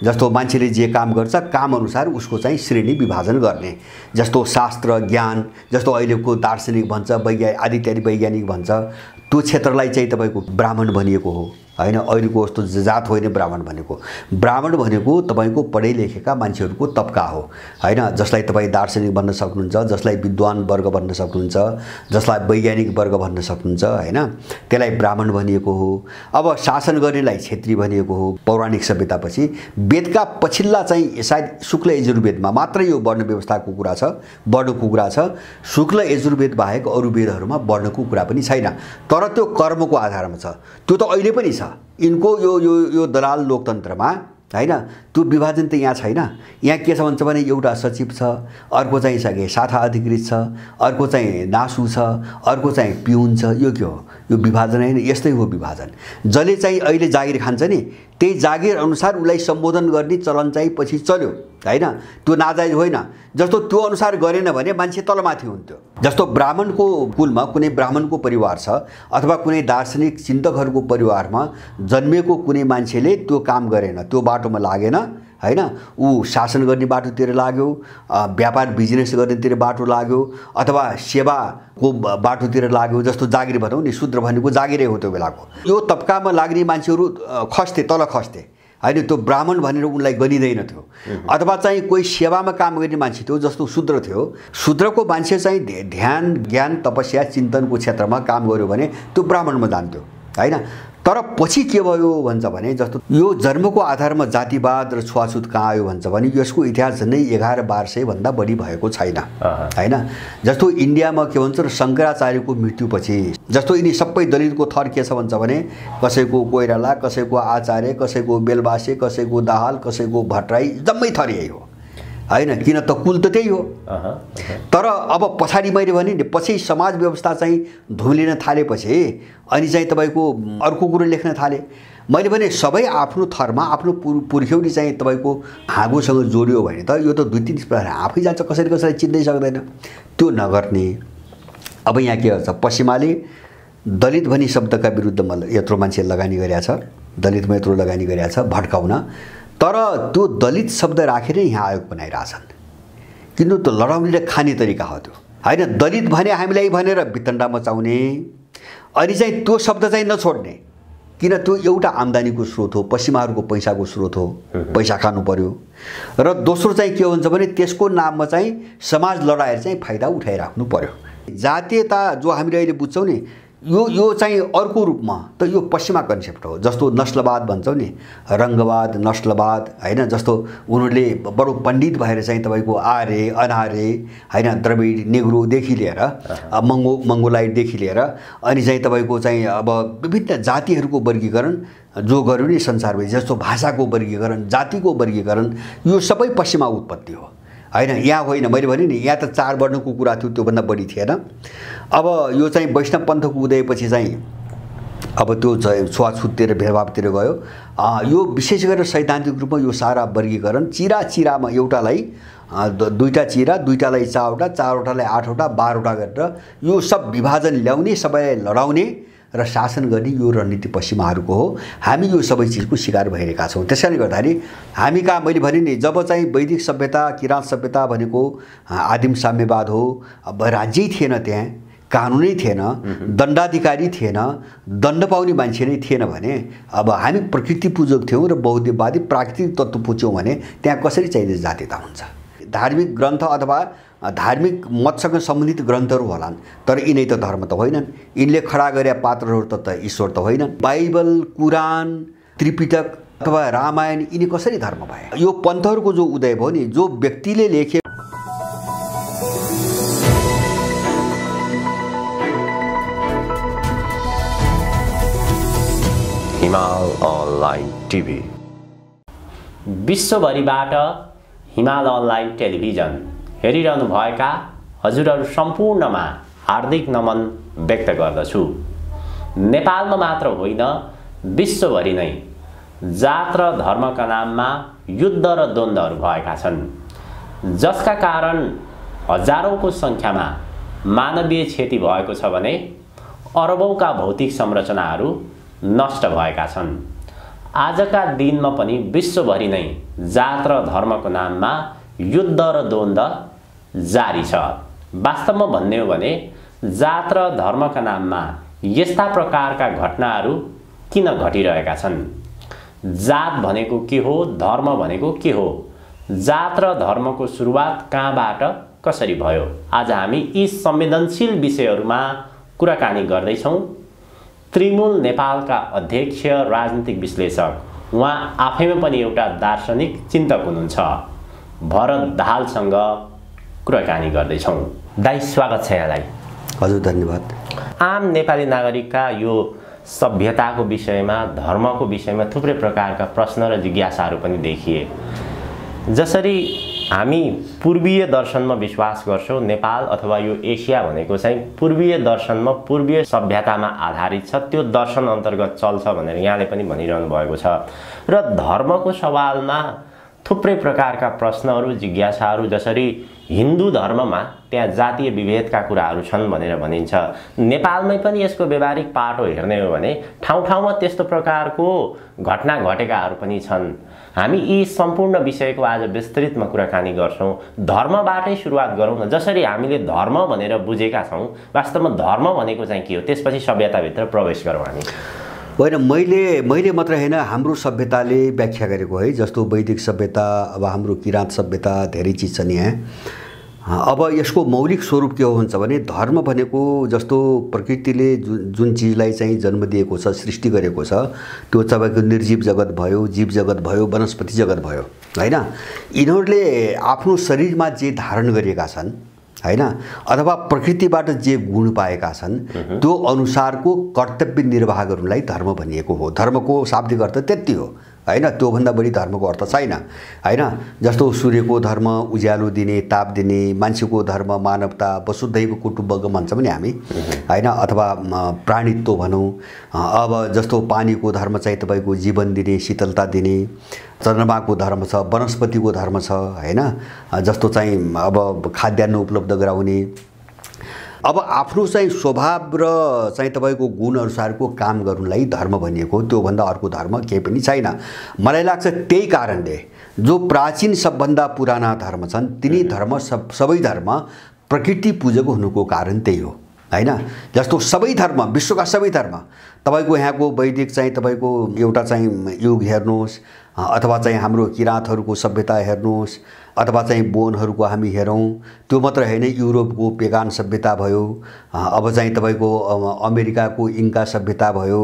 जस्तो मान्छेले जे काम गर्छ काम अनुसार उसको चाहिँ श्रेणी विभाजन गर्ने, जस्तो शास्त्र ज्ञान, जस्तो अहिलेको दार्शनिक भन्छ, आदि इत्यादि वैज्ञानिक भन्छ, त्यो क्षेत्रलाई चाहिँ तपाईको ब्राह्मण भनिएको हो हैन। अहिलेको जस्तो जात होइन ब्राह्मण भनेको। ब्राह्मण भनेको तपाईको पढे लेखेका मान्छेहरूको तबका हो हैन, जसलाई तपाईँ दार्शनिक भन्न सक्नुहुन्छ, जसलाई विद्वान वर्ग भन्न सक्नुहुन्छ, जसलाई वैज्ञानिक वर्ग भन्न सक्नुहुन्छ हैन, त्यसलाई ब्राह्मण भनिएको हो। अब शासन गर्नेलाई क्षेत्री भनिएको हो। पौराणिक सभ्यतापछि वेदका पछिल्ला चाहिँ सायद शुक्ल यजुर्वेदमा मात्र यो वर्ण व्यवस्थाको कुरा छ, वर्णको कुरा छ। शुक्ल यजुर्वेद बाहेक अरू वेदहरूमा वर्णको कुरा पनि छैन, तर त्यो कर्मको आधारमा छ। त्यो त अहिले पनि छ। इनको यो दलाल लोकतन्त्रमा हैन, त्यो विभाजन त यहाँ छैन। यहाँ के छ भन्छ भने एउटा सचिव छ, अर्को चाहिँ शाखा अधिकृत छ, अर्को चाहिँ नासु छ, अर्को चाहिँ पिउन छ। यो के हो? यो विभाजन हैन, यस्तै हो विभाजन। जसले चाहिँ अहिले जागिर खान्छ नि, त्यही जागिर अनुसार उसलाई सम्बोधन गर्ने चलन चाहिँ पछि चल्यो हैन। त्यो नाजायज होइन। जस्तो त्यो अनुसार गरेन भने मान्छे तलमाथि हुन्थ्यो। जस्तो ब्राह्मणको कुलमा कुनै ब्राह्मणको परिवार छ अथवा कुनै दार्शनिक चिन्तकहरूको परिवारमा जन्मेको कुनै मान्छेले त्यो काम गरेन, त्यो बाटोमा लागेन हैन, ऊ शासन गर्ने बाटोतिर लाग्यो, व्यापार बिजनेस गर्नेतिर बाटो लाग्यो, अथवा सेवाको बाटोतिर लाग्यो। जस्तो जागिर भनौँ नि, शूद्र भनेको जागिरै हो त्यो बेलाको। यो तबकामा लाग्ने मान्छेहरू खस्थे, तल खस्थे हैन। त्यो ब्राह्मण भनेर उनलाई गनिँदैन थियो। अथवा चाहिँ कोही सेवामा काम गर्ने मान्छे थियो, जस्तो शूद्र थियो। शूद्रको मान्छे चाहिँ ध्यान ज्ञान तपस्या चिन्तनको क्षेत्रमा काम गर्यो भने त्यो ब्राह्मणमा जान्थ्यो हैन। तर पछि के भयो भन्छ भने, जस्तो यो जन्मको आधारमा जातिवाद र छुवाछुत कहाँ आयो भन्छ भने, यसको इतिहास झन्डै 1100-1200 भन्दा बढी भएको छैन हैन। जस्तो इन्डियामा के भन्छ, शङ्कराचार्यको मृत्युपछि जस्तो यिनी सबै दलितको थर के छ भन्छ भने, कसैको कोइराला, कसैको आचार्य, कसैको बेलबासे, कसैको दाहाल, कसैको भट्टराई, जम्मै थर यही हो हैन। किन त कुल त त्यही हो। तर अब पछाडि मैले भने नि, पछि समाज व्यवस्था चाहिँ धुलिन थालेपछि अनि चाहिँ तपाईको अर्को कुरो लेख्न थाले। मैले भने सबै आफ्नो थरमा आफ्नो पुर्ख्यौली चाहिँ तपाईको हाँगोसँग जोडियो भने त यो त 2-3 आफै जान्छ, कसैले कसैलाई चिन्दै सक्दैन। त्यो नगर्ने। अब यहाँ के गर्छ, पश्चिमाले दलित भनी शब्दका विरुद्धमा यत्रो मान्छे लगानी गरेका छ, दलितमा यत्रो लगानी गरेका छ भड्काउन। तर त्यो दलित शब्द राखेर यहाँ आयोग बनाइरहेछन्, किन त्यो लडाउने र खाने तरिका हो त्यो हैन। दलित भने हामीलाई भनेर वितण्डा मचाउने, अनि चाहिँ त्यो शब्द चाहिँ नछोड्ने, किन त्यो एउटा आम्दानीको स्रोत हो, पश्चिमाहरूको पैसाको स्रोत हो, पैसा खानु पर्यो। र दोस्रो चाहिँ के हुन्छ भने, त्यसको नाममा चाहिँ समाज लडाएर चाहिँ फाइदा उठाइराख्नु पर्यो। जातीयता जो हामीले अहिले बुझ्छौँ नि, यो चाहिँ अर्को रूपमा त यो पश्चिमा कन्सेप्ट हो। जस्तो नस्लवाद भन्छौँ नि, रङ्गवाद, नस्लवाद हैन। जस्तो उनीहरूले बडो पण्डित भएर चाहिँ तपाईको आर्य अनार्य हैन, द्रविड नेग्रोदेखि लिएर मङ्गोलाइटदेखि लिएर अनि चाहिँ तपाईको चाहिँ अब विभिन्न जातिहरूको वर्गीकरण जो गर्यो नि संसारमा, जस्तो भाषाको वर्गीकरण, जातिको वर्गीकरण, यो सबै पश्चिमा उत्पत्ति हो हैन। यहाँ होइन। मैले भने नि, यहाँ त 4 वर्णको कुरा थियो, त्योभन्दा बढी थिएन। अब यो चाहिँ वैष्णव पन्थको उदयपछि चाहिँ अब त्यो चाहिँ छुवाछुततिर भेदभावतिर गयो। यो विशेष गरेर सैद्धान्तिक रूपमा यो सारा वर्गीकरण चिरामा एउटालाई 2टा चिरा, 2टालाई 4वटा, 4वटालाई 8वटा, 12वटा गरेर यो सब विभाजन ल्याउने, सबैलाई लडाउने र शासन गर्ने यो रणनीति पश्चिमाहरूको हो। हामी यो सबै चिजको शिकार भइरहेका छौँ। त्यसैले गर्दाखेरि हामी कहाँ मैले भने नि, जब चाहिँ वैदिक सभ्यता, किराँत सभ्यता भनेको आदिम साम्यवाद हो, अब राज्यै थिएन, त्यहाँ कानुनै थिएन, दण्डाधिकारी थिएन, दण्ड पाउने मान्छे नै थिएन भने, अब हामी प्रकृति पूजक थियौँ र बौद्धवादी प्राकृतिक तत्त्व पुज्यौँ भने त्यहाँ कसरी चाहिँ जातीयता हुन्छ? धार्मिक ग्रन्थ अथवा धार्मिक मतसँग सम्बन्धित ग्रन्थहरू होलान्, तर यिनै त धर्म त होइनन्। यिनले खडा गरे पात्रहरू त ईश्वर त होइनन्। बाइबल, कुरान, त्रिपिटक अथवा रामायण यिनी कसरी धर्म भए? यो पन्थहरूको जो उदय भयो नि, जो व्यक्तिले लेखे हिमाल अनलाइन टिभी, विश्वभरिबाट हिमाल अनलाइन टेलिभिजन हेरिरहनुभएका हजुरहरू सम्पूर्णमा हार्दिक नमन व्यक्त गर्दछु। नेपालमा मात्र होइन, विश्वभरि नै जात र धर्मका नाममा युद्ध र द्वन्द्वहरू भएका छन्, जसका कारण हजारौंको सङ्ख्यामा मानवीय क्षति भएको छ भने अरबौंका भौतिक संरचनाहरू नष्ट भएका छन्। आजका दिनमा पनि विश्वभरि नै जात र धर्मको नाममा युद्ध र द्वन्द्व जारी छ। वास्तवमा भन्ने हो भने जात र धर्मका नाममा यस्ता प्रकारका घटनाहरू किन घटिरहेका छन्? जात भनेको के हो, धर्म भनेको के हो, जात र धर्मको सुरुवात कहाँबाट कसरी भयो? आज हामी यी संवेदनशील विषयहरूमा कुराकानी गर्दैछौँ। त्रिमूल नेपालका अध्यक्ष, राजनीतिक विश्लेषक, उहाँ आफैमा पनि एउटा दार्शनिक चिन्तक हुनुहुन्छ, भरत दाहालसँग कुराकानी गर्दैछौँ। दाइ, स्वागत छ यहाँलाई। हजुर, धन्यवाद। आम नेपाली नागरिकका यो सभ्यताको विषयमा, धर्मको विषयमा थुप्रै प्रकारका प्रश्न र जिज्ञासाहरू पनि देखिए। जसरी हामी पूर्वीय दर्शनमा विश्वास गर्छौँ, नेपाल अथवा यो एसिया भनेको चाहिँ पूर्वीय दर्शनमा, पूर्वीय सभ्यतामा आधारित छ, त्यो दर्शन अन्तर्गत चल्छ भनेर यहाँले पनि भनिरहनु भएको छ। र धर्मको सवालमा थुप्रै प्रकारका प्रश्नहरू, जिज्ञासाहरू, जसरी हिन्दू धर्ममा त्यहाँ जातीय विभेदका कुराहरू छन् भनेर भनिन्छ, नेपालमै पनि यसको व्यवहारिक पाटो हेर्ने हो भने ठाउँ ठाउँमा त्यस्तो प्रकारको घटना घटेकाहरू पनि छन्। हामी यी सम्पूर्ण विषयको आज विस्तृतमा कुराकानी गर्छौँ। धर्मबाटै सुरुवात गरौँ न। जसरी हामीले धर्म भनेर बुझेका छौँ, वास्तवमा धर्म भनेको चाहिँ के हो, त्यसपछि सभ्यताभित्र प्रवेश गरौँ हामी। होइन, मैले मात्र होइन, हाम्रो सभ्यताले व्याख्या गरेको है। जस्तो वैदिक सभ्यता, अब हाम्रो किराँत सभ्यता, धेरै चिज छन् यहाँ। अब यसको मौलिक स्वरूप के हो हुन्छ भने धर्म भनेको जस्तो प्रकृतिले जुन चिजलाई चाहिँ जन्म दिएको छ, सृष्टि गरेको छ, त्यो तपाईँको निर्जीव जगत भयो, जीव जगत भयो, वनस्पति जगत भयो, होइन? यिनीहरूले आफ्नो शरीरमा जे धारण गरेका छन्, होइन, अथवा प्रकृतिबाट जे गुण पाएका छन्, त्यो अनुसारको कर्तव्य निर्वाह गर्नुलाई धर्म भनिएको हो। धर्मको शाब्दिक अर्थ त्यति हो, होइन? त्योभन्दा बढी धर्मको अर्थ छैन, होइन? जस्तो सूर्यको धर्म उज्यालो दिने, ताप दिने, मान्छेको धर्म मानवता, वसुधैव कुटुम्बकम भन्छ पनि हामी, होइन? अथवा प्राणित्व भनौँ। अब जस्तो पानीको धर्म चाहिँ तपाईँको जीवन दिने, शीतलता दिने, चन्द्रमाको धर्म छ, वनस्पतिको धर्म छ, होइन? जस्तो चाहिँ अब खाद्यान्न उपलब्ध गराउने। अब आफ्नो चाहिँ स्वभाव र चाहिँ तपाईँको गुण अनुसारको काम गर्नुलाई धर्म भनिएको, त्योभन्दा अर्को धर्म केही पनि छैन। मलाई लाग्छ त्यही कारणले जो प्राचीन सबभन्दा पुराना धर्म छन्, तिनी धर्म सबै धर्म प्रकृति पूजक हुनुको कारण त्यही हो, होइन? जस्तो सबै धर्म, विश्वका सबै धर्म, तपाईँको यहाँको वैदिक चाहिँ तपाईँको एउटा चाहिँ युग हेर्नुहोस्, अथवा चाहिँ हाम्रो किराँतहरूको सभ्यता हेर्नुहोस्, अथवा चाहिँ बोनहरूको हामी हेरौँ, त्यो मात्र होइन, युरोपको पेगान सभ्यता भयो, अब चाहिँ तपाईँको अमेरिकाको इन्का सभ्यता भयो,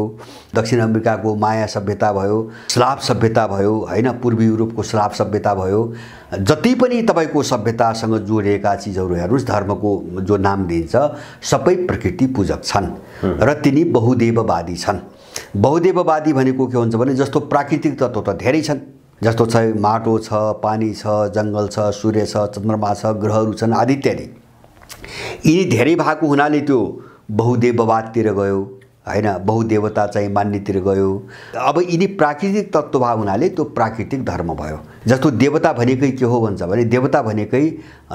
दक्षिण अमेरिकाको माया सभ्यता भयो, स्लाव सभ्यता भयो, होइन? पूर्वी युरोपको स्लाव सभ्यता भयो। जति पनि तपाईँको सभ्यतासँग जोडिएका चिजहरू हेर्नुहोस्, धर्मको जो नाम दिन्छ, सबै प्रकृति पूजक छन् र तिनी बहुदेववादी छन्। बहुदेववादी भनेको के हुन्छ भने जस्तो प्राकृतिक तत्त्व त धेरै छन्, जस्तो चाहिँ माटो छ, पानी छ, जङ्गल छ, सूर्य छ, चन्द्रमा छ, ग्रहहरू छन्, आदि इत्यादि। यिनी धेरै भएको हुनाले त्यो बहुदेववादतिर गयो, होइन? बहुदेवता चाहिँ मान्नेतिर गयो। अब यिनी प्राकृतिक तत्त्व भएको हुनाले त्यो प्राकृतिक धर्म भयो। जस्तो देवता भनेकै के हो भन्छ भने देवता भनेकै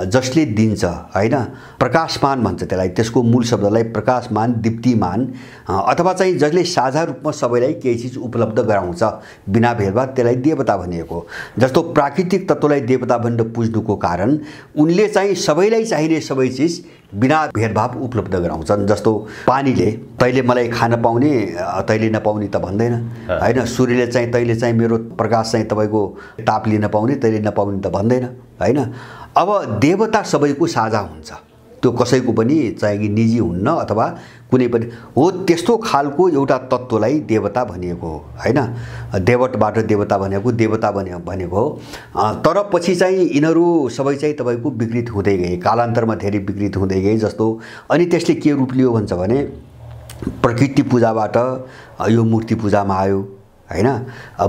जसले दिन्छ, होइन? प्रकाशमान भन्छ त्यसलाई, त्यसको मूल शब्दलाई प्रकाशमान, दीप्तिमान, अथवा चाहिँ जसले साझा रूपमा सबैलाई केही चिज उपलब्ध गराउँछ बिना भेदभाव, त्यसलाई देवता भनिएको। जस्तो प्राकृतिक तत्त्वलाई देवता भनेर पुज्नुको कारण उनले चाहिँ सबैलाई चाहिने सबै चिज बिना भेदभाव उपलब्ध गराउँछन्। जस्तो पानीले तैँले मलाई खान पाउने, तैँले नपाउने त भन्दैन, होइन? सूर्यले चाहिँ तैँले चाहिँ मेरो प्रकाश चाहिँ तपाईँको ताप लिन पाउने, तैँले नपाउने त भन्दैन, होइन? अब देवता सबैको साझा हुन्छ, त्यो कसैको पनि चाहिँ निजी हुन्न अथवा कुनै पनि हो। त्यस्तो खालको एउटा तत्त्वलाई देवता भनिएको हो, होइन? देवटबाट देवता भनेको देवता भनेको हो। तर पछि चाहिँ यिनीहरू सबै चाहिँ तपाईँको विकृत हुँदै गए, कालान्तरमा धेरै विकृत हुँदै गए। जस्तो अनि त्यसले के रूप लियो भन्छ भने प्रकृति पूजाबाट यो मूर्ति पूजामा आयो, होइन?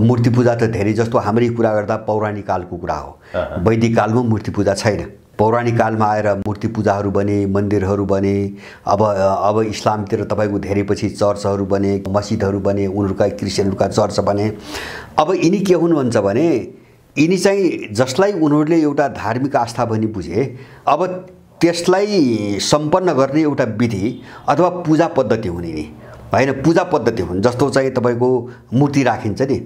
मूर्ति पूजा त धेरै, जस्तो हाम्रै कुरा गर्दा पौराणिक कालको कुरा हो। वैदिक कालमा मूर्ति पूजा छैन, पौराणिक कालमा आएर मूर्ति पूजाहरू बने, मन्दिरहरू बने। अब इस्लामतिर तपाईँको धेरै पछि चर्चहरू बने, मस्जिदहरू बने, उनीहरूका क्रिस्चियनहरूका चर्च बने। अब यिनी के हुन् भन्छ भने यिनी चाहिँ जसलाई उनीहरूले एउटा धार्मिक आस्था भनी बुझे, अब त्यसलाई सम्पन्न गर्ने एउटा विधि अथवा पूजा पद्धति हुने नि, होइन पूजा पद्धति हुन्। जस्तो चाहिँ तपाईँको मूर्ति राखिन्छ नि,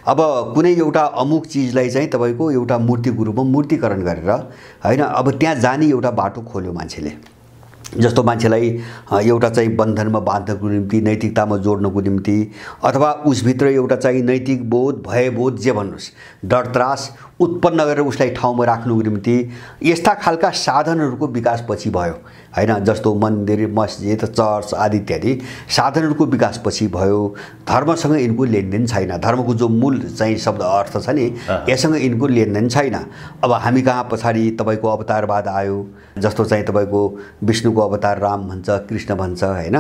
अब कुनै एउटा अमुक चिजलाई चाहिँ तपाईँको एउटा मूर्तिको रूपमा मूर्तिकरण गरेर होइन अब त्यहाँ जाने एउटा बाटो खोल्यो मान्छेले। जस्तो मान्छेलाई एउटा चाहिँ बन्धनमा बाँध्नको निम्ति, नैतिकतामा जोड्नको निम्ति, अथवा उसभित्र एउटा चाहिँ नैतिक बोध, भयबोध जे भन्नुहोस्, डर त्रास उत्पन्न गरेर उसलाई ठाउँमा राख्नुको निम्ति यस्ता खालका साधनहरूको विकास पछि भयो होइन। जस्तो मन्दिर, मस्जिद, चर्च आदि इत्यादि साधनहरूको विकास पछि भयो। धर्मसँग यिनको लेनदेन छैन। धर्मको जो मूल चाहिँ शब्द अर्थ छ नि, यससँग यिनको लेनदेन छैन। अब हामी कहाँ पछाडि तपाईँको अवतारवाद आयो। जस्तो चाहिँ तपाईँको विष्णुको अवतार राम भन्छ, कृष्ण भन्छ होइन।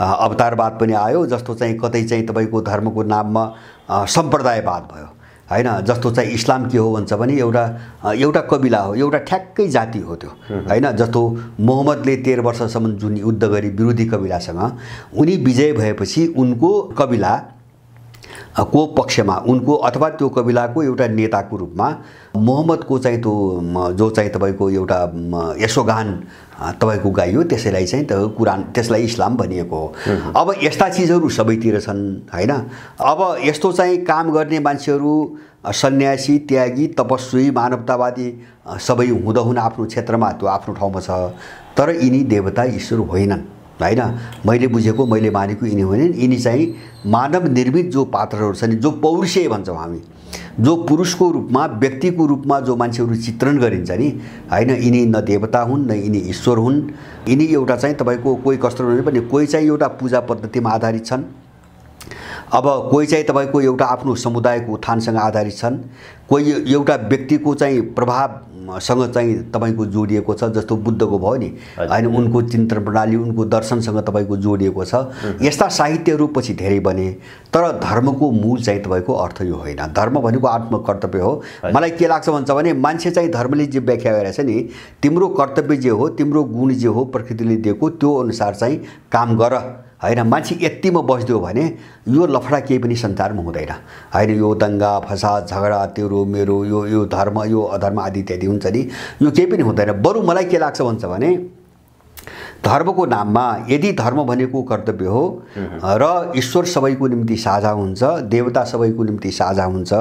अवतारवाद पनि आयो। जस्तो चाहिँ कतै चाहिँ तपाईँको धर्मको नाममा सम्प्रदायवाद भयो होइन। जस्तो चाहिँ इस्लाम के हो भन्छ भने एउटा कबिला हो, एउटा ठ्याक्कै जाति हो त्यो होइन। जस्तो मोहम्मदले 13 वर्षसम्म जुन युद्ध गरी विरोधी कबिलासँग, उनी विजय भएपछि उनको कबिला को पक्षमा उनको अथवा त्यो कबिलाको एउटा नेताको रूपमा मोहम्मदको चाहिँ त्यो जो चाहिँ तपाईँको एउटा यशोगान तपाईँको गाइयो, त्यसैलाई चाहिँ त्यो कुरान, त्यसलाई इस्लाम भनिएको हो। अब यस्ता चिजहरू सबैतिर छन् होइन। अब यस्तो चाहिँ काम गर्ने मान्छेहरू सन्यासी, त्यागी, तपस्वी, मानवतावादी सबै हुँदहुन आफ्नो क्षेत्रमा, त्यो आफ्नो ठाउँमा छ। तर यिनी देवता ईश्वर होइनन् होइन। मैले बुझेको, मैले मानेको यिनी होइनन्। यिनी चाहिँ मानव निर्मित जो पात्रहरू छन्, जो पौरुषेय भन्छौँ हामी, जो पुरुषको रूपमा, व्यक्तिको रूपमा जो मान्छेहरू चित्रण गरिन्छ नि होइन, यिनी न देवता हुन्, न यिनी ईश्वर हुन्। यिनी एउटा चाहिँ तपाईँको कोही कस्तो हुने पनि, कोही चाहिँ एउटा पूजा पद्धतिमा आधारित छन्, अब कोही चाहिँ तपाईँको एउटा आफ्नो समुदायको उत्थानसँग आधारित छन्, कोही एउटा व्यक्तिको चाहिँ प्रभावसँग चाहिँ तपाईँको जोडिएको छ। जस्तो बुद्धको भयो नि होइन, उनको चिन्तन प्रणाली, उनको दर्शनसँग तपाईँको जोडिएको छ। यस्ता साहित्यहरू पछि धेरै बने। तर धर्मको मूल चाहिँ तपाईँको अर्थ यो होइन। धर्म भनेको आत्मकर्तव्य हो। मलाई के लाग्छ भन्छ भने, मान्छे चाहिँ धर्मले जे व्याख्या गरेको छ नि, तिम्रो कर्तव्य जे हो, तिम्रो गुण जे हो प्रकृतिले दिएको, त्यो अनुसार चाहिँ काम गर होइन। मान्छे यतिमा बस्दियो भने यो लफडा केही पनि संसारमा हुँदैन होइन। यो दङ्गा फसाद, झगडा, तेरो मेरो, यो धर्म, यो अधर्म आदि इत्यादि हुन्छ नि, यो केही पनि हुँदैन। बरु मलाई के लाग्छ भन्छ भने, धर्मको नाममा यदि धर्म भनेको कर्तव्य हो र ईश्वर सबैको निम्ति साझा हुन्छ, देवता सबैको निम्ति साझा हुन्छ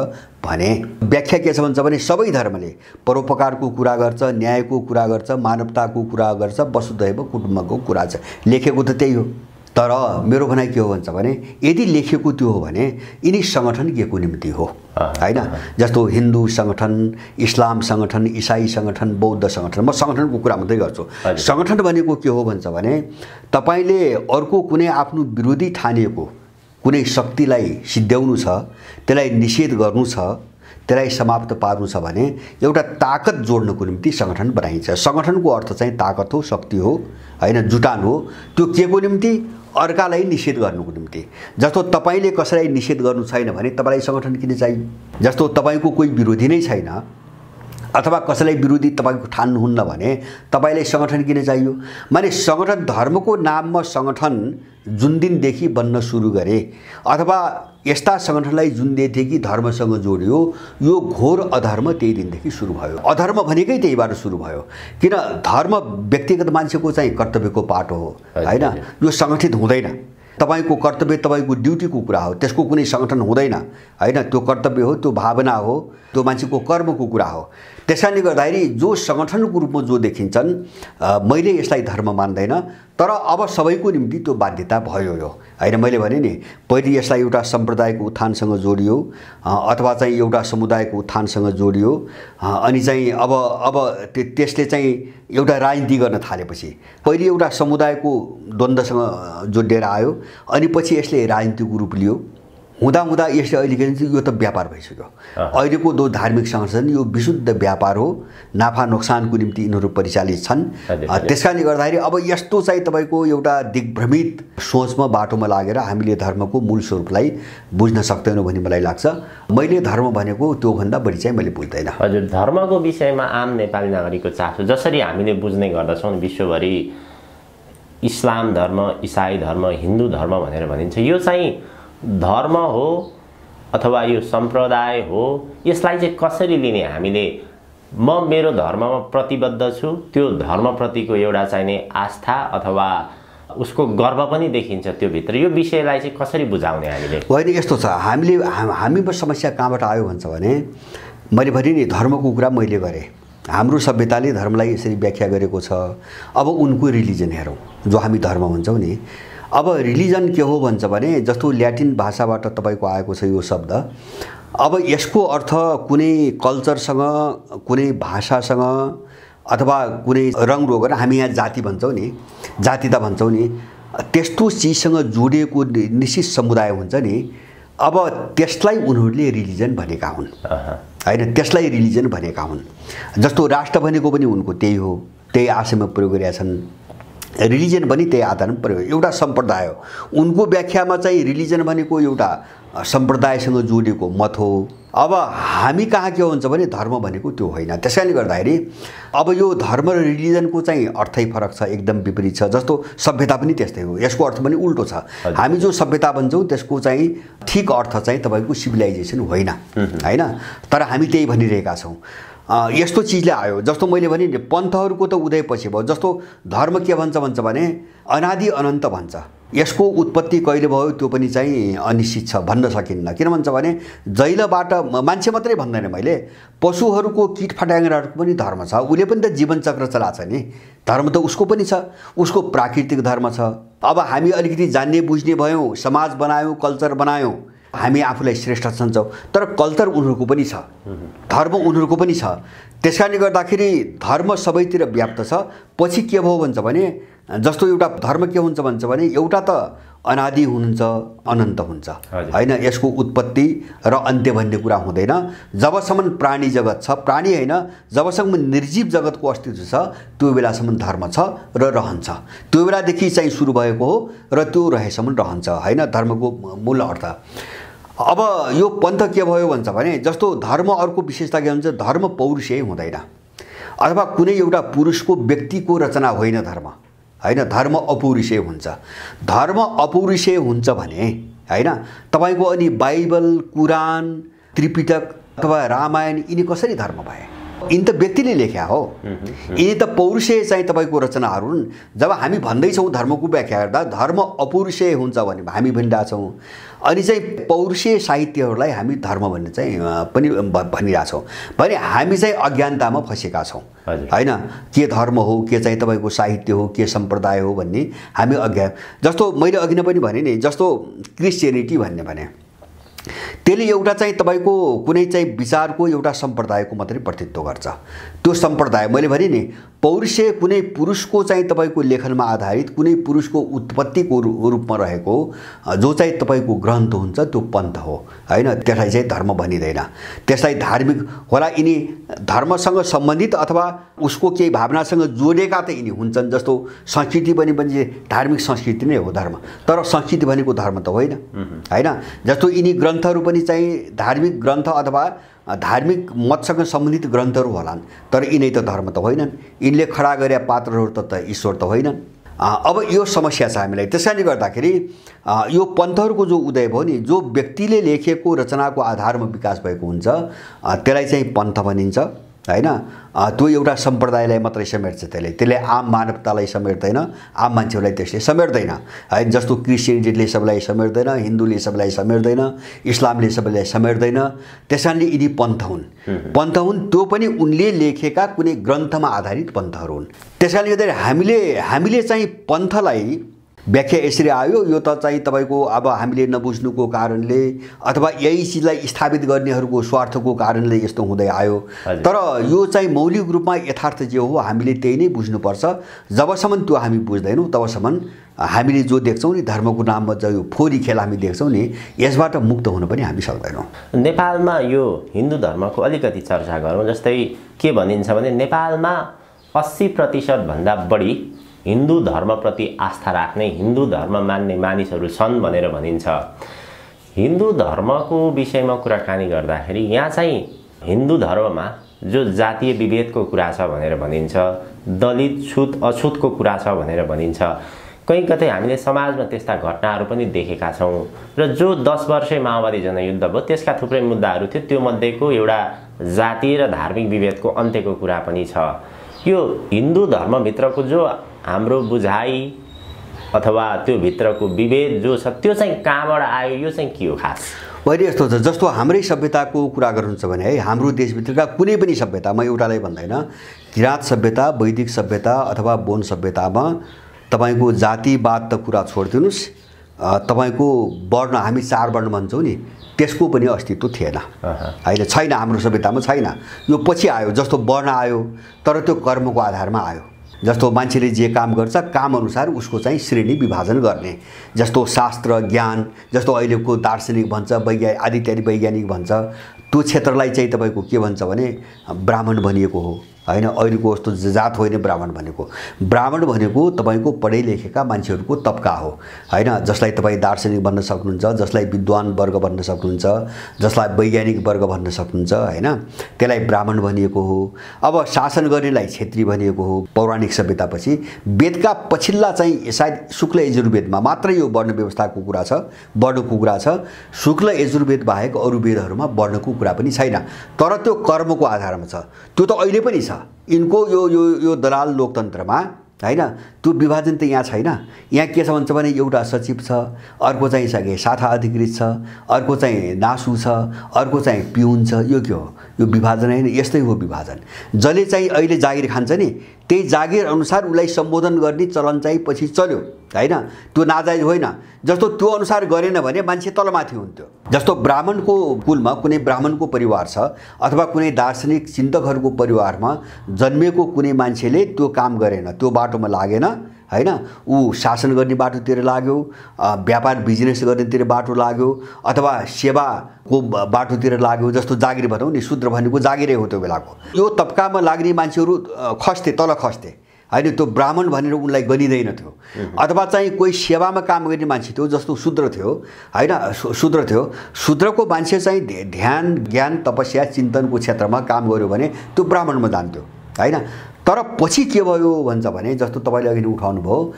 भने व्याख्या के छ भन्छ भने, सबै धर्मले परोपकारको कुरा गर्छ, न्यायको कुरा गर्छ, मानवताको कुरा गर्छ, वसुधैव कुटुम्बको कुरा छ। लेखेको त त्यही हो। तर मेरो भनाइ के हो भन्छ भने, यदि लेखेको त्यो हो भने यिनी सङ्गठन के को निम्ति हो होइन। जस्तो हिन्दू सङ्गठन, इस्लाम सङ्गठन, इसाई सङ्गठन, बौद्ध सङ्गठन, म सङ्गठनको कुरा मात्रै गर्छु। सङ्गठन भनेको के हो भन्छ भने, तपाईँले अर्को कुनै आफ्नो विरोधी ठानिएको कुनै शक्तिलाई सिद्ध्याउनु छ, त्यसलाई निषेध गर्नु छ, त्यसलाई समाप्त पार्नु छ भने एउटा ताकत जोड्नको निम्ति सङ्गठन बनाइन्छ। सङ्गठनको अर्थ चाहिँ ताकत हो, शक्ति हो होइन, जुटान हो। त्यो के को निम्ति? अर्कालाई निषेध गर्नुको निम्ति। जस्तो तपाईँले कसैलाई निषेध गर्नु छैन भने तपाईँलाई सङ्गठन किन चाहियो? जस्तो तपाईँको कोही विरोधी नै छैन अथवा कसैलाई विरोधी तपाईँको ठान्नुहुन्न भने तपाईँलाई सङ्गठन किन चाहियो? माने सङ्गठन, धर्मको नाममा सङ्गठन जुन दिनदेखि बन्न सुरु गरे अथवा यस्ता सङ्गठनलाई जुन दिनदेखि धर्मसँग जोडियो, यो घोर अधर्म त्यही दिनदेखि सुरु भयो। अधर्म भनेकै त्यहीबाट सुरु भयो। किन? धर्म व्यक्तिगत मान्छेको चाहिँ कर्तव्यको पाटो हो होइन। यो सङ्गठित हुँदैन। तपाईँको कर्तव्य तपाईँको ड्युटीको कुरा हो, त्यसको कुनै सङ्गठन हुँदैन होइन। त्यो कर्तव्य हो, त्यो भावना हो, त्यो मान्छेको कर्मको कुरा हो। त्यसैले गर्दाखेरि जो सङ्गठनको रूपमा जो देखिन्छन्, मैले यसलाई धर्म मान्दैन, तर अब सबैको निम्ति त्यो बाध्यता भयो यो होइन। मैले भने नि, पहिले यसलाई एउटा सम्प्रदायको उत्थानसँग जोडियो अथवा चाहिँ एउटा समुदायको उत्थानसँग जोडियो, अनि चाहिँ अब त्यसले चाहिँ एउटा राजनीति गर्न थालेपछि पहिले एउटा समुदायको द्वन्द्वसँग जोडिएर आयो, अनि पछि यसले राजनीतिको रूप लियो। हुँदा यसले अहिले के भन्छ, यो त व्यापार भइसक्यो। अहिलेको जो धार्मिक संगठन यो विशुद्ध व्यापार हो, नाफा नोक्सानको निम्ति यिनीहरू परिचालित छन्। त्यसकारणले गर्दाखेरि अब यस्तो चाहिँ तपाईँको एउटा दिग्भ्रमित सोचमा, बाटोमा लागेर हामीले धर्मको मूल स्वरूपलाई बुझ्न सक्दैनौँ भन्ने मलाई लाग्छ। मैले धर्म भनेको त्योभन्दा बढी चाहिँ मैले बुझ्दैन। हजुर, धर्मको विषयमा आम नेपाली नागरिकको चासो जसरी हामीले बुझ्ने गर्दछौँ, विश्वभरि इस्लाम धर्म, इसाई धर्म, हिन्दू धर्म भनेर भनिन्छ, यो चाहिँ धर्म हो अथवा यो सम्प्रदाय हो, यसलाई चाहिँ कसरी लिने? हामीले म मेरो धर्ममा प्रतिबद्ध छु, त्यो धर्मप्रतिको एउटा चाहिने आस्था अथवा उसको गर्व पनि देखिन्छ त्यो भित्र। यो विषयलाई चाहिँ कसरी बुझाउने हामीले? होइन, यस्तो छ, हामीमा समस्या कहाँबाट आयो भन्छ भने मैले भने नि धर्मको कुरा मैले गरेँ। हाम्रो सभ्यताले धर्मलाई यसरी व्याख्या गरेको छ। अब उनको रिलिजन हेरौँ, जो हामी धर्म भन्छौँ नि। अब रिलिजन के हो भन्छ भने जस्तो ल्याटिन भाषाबाट तपाईँको आएको छ यो शब्द। अब यसको अर्थ कुनै कल्चरसँग, कुनै भाषासँग अथवा कुनै रङ रोग, हामी यहाँ जाति भन्छौँ नि, जातिता भन्छौँ नि, त्यस्तो चिजसँग जोडिएको निश्चित समुदाय हुन्छ नि। अब त्यसलाई उनीहरूले रिलिजन भनेका हुन् होइन, त्यसलाई रिलिजन भनेका हुन्। जस्तो राष्ट्र भनेको पनि उनको त्यही हो, त्यही आशयमा प्रयोग गरेका छन्। रिलिजन पनि त्यही आधारमा प्रयोग, एउटा सम्प्रदाय हो। उनको व्याख्यामा चाहिँ रिलिजन भनेको एउटा सम्प्रदायसँग जोडिएको मत हो। अब हामी कहाँ के हुन्छ भने धर्म भनेको त्यो होइन। त्यसैले गर्दाखेरि अब यो धर्म र रिलिजनको चाहिँ अर्थै फरक छ, एकदम विपरीत छ। जस्तो सभ्यता पनि त्यस्तै हो, यसको अर्थ पनि उल्टो छ। हामी जो सभ्यता भन्छौँ त्यसको चाहिँ ठिक अर्थ चाहिँ तपाईँको सिभिलाइजेसन होइन होइन, तर हामी त्यही भनिरहेका छौँ। यस्तो चिजले आयो, जस्तो मैले भने नि पन्थहरूको त उदय पछि भयो। जस्तो धर्म के भन्छ भने अनादि अनन्त भन्छ। यसको उत्पत्ति कहिले भयो त्यो पनि चाहिँ अनिश्चित छ, भन्न सकिन्न। किन भन्छ भने जैलबाट मान्छे मात्रै भन्दैन मैले, पशुहरूको किटफट्याङ्ग्राहरूको पनि धर्म छ। उसले पनि त जीवनचक्र चलाएको छ नि, धर्म त उसको पनि छ, उसको प्राकृतिक धर्म छ। अब हामी अलिकति जान्ने बुझ्ने भयौँ, समाज बनायौँ, कल्चर बनायौँ, हामी आफूलाई श्रेष्ठ सम्झौँ, तर कल्चर उनीहरूको पनि छ, धर्म उनीहरूको पनि छ। त्यसकारणले गर्दाखेरि धर्म सबैतिर व्याप्त छ। पछि के भयो भन्छ भने जस्तो एउटा धर्म के हुन्छ भन्छ भने एउटा त अनादि हुन्छ, अनन्त हुन्छ होइन, यसको उत्पत्ति र अन्त्य भन्ने कुरा हुँदैन। जबसम्म प्राणी जगत छ, प्राणी होइन, जबसम्म निर्जीव जगतको अस्तित्व छ त्यो बेलासम्म धर्म छ र रहन्छ। त्यो बेलादेखि चाहिँ सुरु भएको हो र त्यो रहेसम्म रहन्छ होइन, धर्मको मूल अर्थ। अब यो पन्थ के भयो भन्छ भने जस्तो धर्म अर्को विशेषता के भन्छ, धर्म पौरुषेय हुँदैन अथवा कुनै एउटा पुरुषको व्यक्तिको रचना होइन धर्म होइन, धर्म अपौरुषेय हुन्छ। धर्म अपौरुषेय हुन्छ भने होइन, तपाईँको अनि बाइबल, कुरान, त्रिपिटक अथवा रामायण यिनी कसरी धर्म भए? यिनी त व्यक्तिले लेख्या हो, यिनी त पौरुषेय चाहिँ तपाईँको रचनाहरू हुन्। जब हामी भन्दैछौँ धर्मको व्याख्या गर्दा धर्म अपौरुषेय हुन्छ भने हामी भनिरहेछौँ, अनि चाहिँ पौरुषेय साहित्यहरूलाई हामी धर्म भन्ने चाहिँ पनि भनिरहेछौँ भने हामी चाहिँ अज्ञानतामा फँसेका छौँ होइन। के धर्म हो, के चाहिँ तपाईँको साहित्य हो, के सम्प्रदाय हो भन्ने हामी अज्ञान। जस्तो मैले अघि नै पनि भने नि, जस्तो क्रिस्चियनिटी भन्ने भने त्यसले एउटा चाहिँ तपाईँको कुनै चाहिँ विचारको एउटा सम्प्रदायको मात्रै प्रतिनिधित्व गर्छ। त्यो सम्प्रदाय मैले भने नि पौरुषेय कुनै पुरुषको चाहिँ तपाईँको लेखनमा आधारित कुनै पुरुषको उत्पत्तिको रूपमा रहेको जो चाहिँ तपाईँको ग्रन्थ हुन्छ त्यो पन्थ हो होइन, त्यसलाई चाहिँ धर्म भनिँदैन। त्यसलाई धार्मिक होला, यिनी धर्मसँग सम्बन्धित अथवा उसको केही भावनासँग जोडेका त यिनी हुन्छन्। जस्तो संस्कृति पनि धार्मिक संस्कृति नै हो धर्म, तर संस्कृति भनेको धर्म त होइन होइन। जस्तो यिनी ग्रन्थहरू पनि चाहिँ धार्मिक ग्रन्थ अथवा धार्मिक मतसँग सम्बन्धित ग्रन्थहरू होलान्, तर यिनै त धर्म त होइनन्। यिनले खडा गरे पात्रहरू त ईश्वर त होइनन्। अब यो समस्या छ हामीलाई। त्यसैले गर्दाखेरि यो पन्थहरूको जो उदय भयो नि, जो व्यक्तिले लेखेको रचनाको आधारमा विकास भएको हुन्छ त्यसलाई चाहिँ पन्थ भनिन्छ होइन। त्यो एउटा सम्प्रदायलाई मात्रै समेट्छ, त्यसले आम मानवतालाई समेट्दैन, आम मान्छेहरूलाई त्यसले समेट्दैन है। जस्तो क्रिस्चियनिटीले सबैलाई समेट्दैन, हिन्दूले सबैलाई समेट्दैन, इस्लामले सबैलाई समेट्दैन। त्यसैले यिनी पन्थ हुन्, त्यो पनि उनले लेखेका कुनै ग्रन्थमा आधारित पन्थहरू हुन्। त्यसैले गर्दाखेरि हामीले चाहिँ पन्थलाई व्याख्या यसरी आयो, यो त चाहिँ तपाईँको अब हामीले नबुझ्नुको कारणले अथवा यही चिजलाई स्थापित गर्नेहरूको स्वार्थको कारणले यस्तो हुँदै आयो। तर यो चाहिँ मौलिक रूपमा यथार्थ जे हो हामीले त्यही नै बुझ्नुपर्छ। जबसम्म त्यो हामी बुझ्दैनौँ तबसम्म हामीले जो देख्छौँ नि धर्मको नाममा जो यो फोरी खेल हामी देख्छौँ नि, यसबाट मुक्त हुन पनि हामी सक्दैनौँ। नेपालमा यो हिन्दू धर्मको अलिकति चर्चा गरौँ। जस्तै के भनिन्छ भने नेपालमा 80% भन्दा बढी हिन्दू धर्मप्रति आस्था राख्ने, हिन्दू धर्म मान्ने मानिसहरू छन् भनेर भनिन्छ। हिन्दू धर्मको विषयमा कुराकानी गर्दाखेरि यहाँ चाहिँ हिन्दू धर्ममा जो जातीय विभेदको कुरा छ भनेर भनिन्छ, दलित छुत अछुतको कुरा छ भनेर भनिन्छ। कहीँ कतै हामीले समाजमा त्यस्ता घटनाहरू पनि देखेका छौँ र जो 10 वर्षे माओवादी जनयुद्ध भयो त्यसका थुप्रै मुद्दाहरू थियो, त्यो मध्येको एउटा जातीय र धार्मिक विभेदको अन्त्यको कुरा पनि छ। यो हिन्दू धर्मभित्रको जो हाम्रो बुझाइ अथवा त्यो भित्रको विभेद जो छ त्यो चाहिँ कहाँबाट आयो, यो चाहिँ के हो खास? अहिले यस्तो छ, जस्तो हाम्रै सभ्यताको कुरा गर्नुहुन्छ भने है, हाम्रो देशभित्रका कुनै पनि सभ्यता, म एउटालाई भन्दैन, किराँत सभ्यता, वैदिक सभ्यता अथवा बोन सभ्यतामा तपाईँको जातिवाद त कुरा छोडिदिनुहोस्, तपाईँको वर्ण, हामी 4 वर्ण भन्छौँ नि, त्यसको पनि अस्तित्व थिएन। अहिले छैन, हाम्रो सभ्यतामा छैन। यो पछि आयो। जस्तो वर्ण आयो तर त्यो कर्मको आधारमा आयो। जस्तो मान्छेले जे काम गर्छ काम अनुसार उसको चाहिँ श्रेणी विभाजन गर्ने। जस्तो शास्त्र ज्ञान, जस्तो अहिलेको दार्शनिक भन्छ, आदि इत्यादि वैज्ञानिक भन्छ, त्यो क्षेत्रलाई चाहिँ तपाईँको के भन्छ भने ब्राह्मण भनिएको हो हैन। अहिलेको जस्तो जात होइन ब्राह्मण भनेको। ब्राह्मण भनेको तपाईँको पढे लेखेका मान्छेहरूको तबका हो हैन, जसलाई तपाईँ दार्शनिक भन्न सक्नुहुन्छ, जसलाई विद्वान वर्ग भन्न सक्नुहुन्छ, जसलाई वैज्ञानिक वर्ग भन्न सक्नुहुन्छ हैन, त्यसलाई ब्राह्मण भनिएको हो। अब शासन गर्नेलाई क्षेत्री भनिएको हो। पौराणिक सभ्यतापछि वेदका पछिल्ला चाहिँ सायद शुक्ल यजुर्वेदमा मात्र यो वर्ण व्यवस्थाको कुरा छ, वर्णको कुरा छ। शुक्ल यजुर्वेद बाहेक अरू वेदहरूमा वर्णको कुरा पनि छैन, तर त्यो कर्मको आधारमा छ। त्यो त अहिले पनि छ। यिनको यो दलाल लोकतन्त्रमा हैन, त्यो विभाजन त यहाँ छैन। यहाँ के छ भन्छ भने एउटा सचिव छ, अर्को चाहिँ शाखा अधिकृत छ, अर्को चाहिँ नासु छ, अर्को चाहिँ पिउन छ। यो के हो? यो विभाजन होइन, यस्तै हो विभाजन। जसले चाहिँ अहिले जागिर खान्छ नि, त्यही जागिर अनुसार उसलाई सम्बोधन गर्ने चलन चाहिँ पछि चल्यो हैन। त्यो नाजायज होइन। जस्तो त्यो अनुसार गरेन भने मान्छे तलमाथि हुन्थ्यो। जस्तो ब्राह्मणको कुलमा कुनै ब्राह्मणको परिवार छ अथवा कुनै दार्शनिक चिन्तकहरूको परिवारमा जन्मिएको कुनै मान्छेले त्यो काम गरेन, त्यो बाटोमा लागेन हैन, ऊ शासन गर्ने बाटोतिर लाग्यो, व्यापार बिजनेस गर्नेतिर बाटो लाग्यो, अथवा सेवाको बाटोतिर लाग्यो। जस्तो जागिर भनौँ नि, शूद्र भनेको जागिरै हो त्यो बेलाको। यो तबकामा लाग्ने मान्छेहरू खस्थे, तल खस्थे हैन, त्यो ब्राह्मण भनेर उनलाई गनिँदैन थियो। अथवा चाहिँ कोही सेवामा काम गर्ने मान्छे थियो, जस्तो शूद्र थियो हैन, शूद्र थियो। शूद्रको मान्छे चाहिँ ध्यान ज्ञान तपस्या चिन्तनको क्षेत्रमा काम गर्यो भने त्यो ब्राह्मणमा जान्थ्यो हैन। तर पछि के भयो भन्छ भने, जस्तो तपाईँले अघि उठाउनु भयो,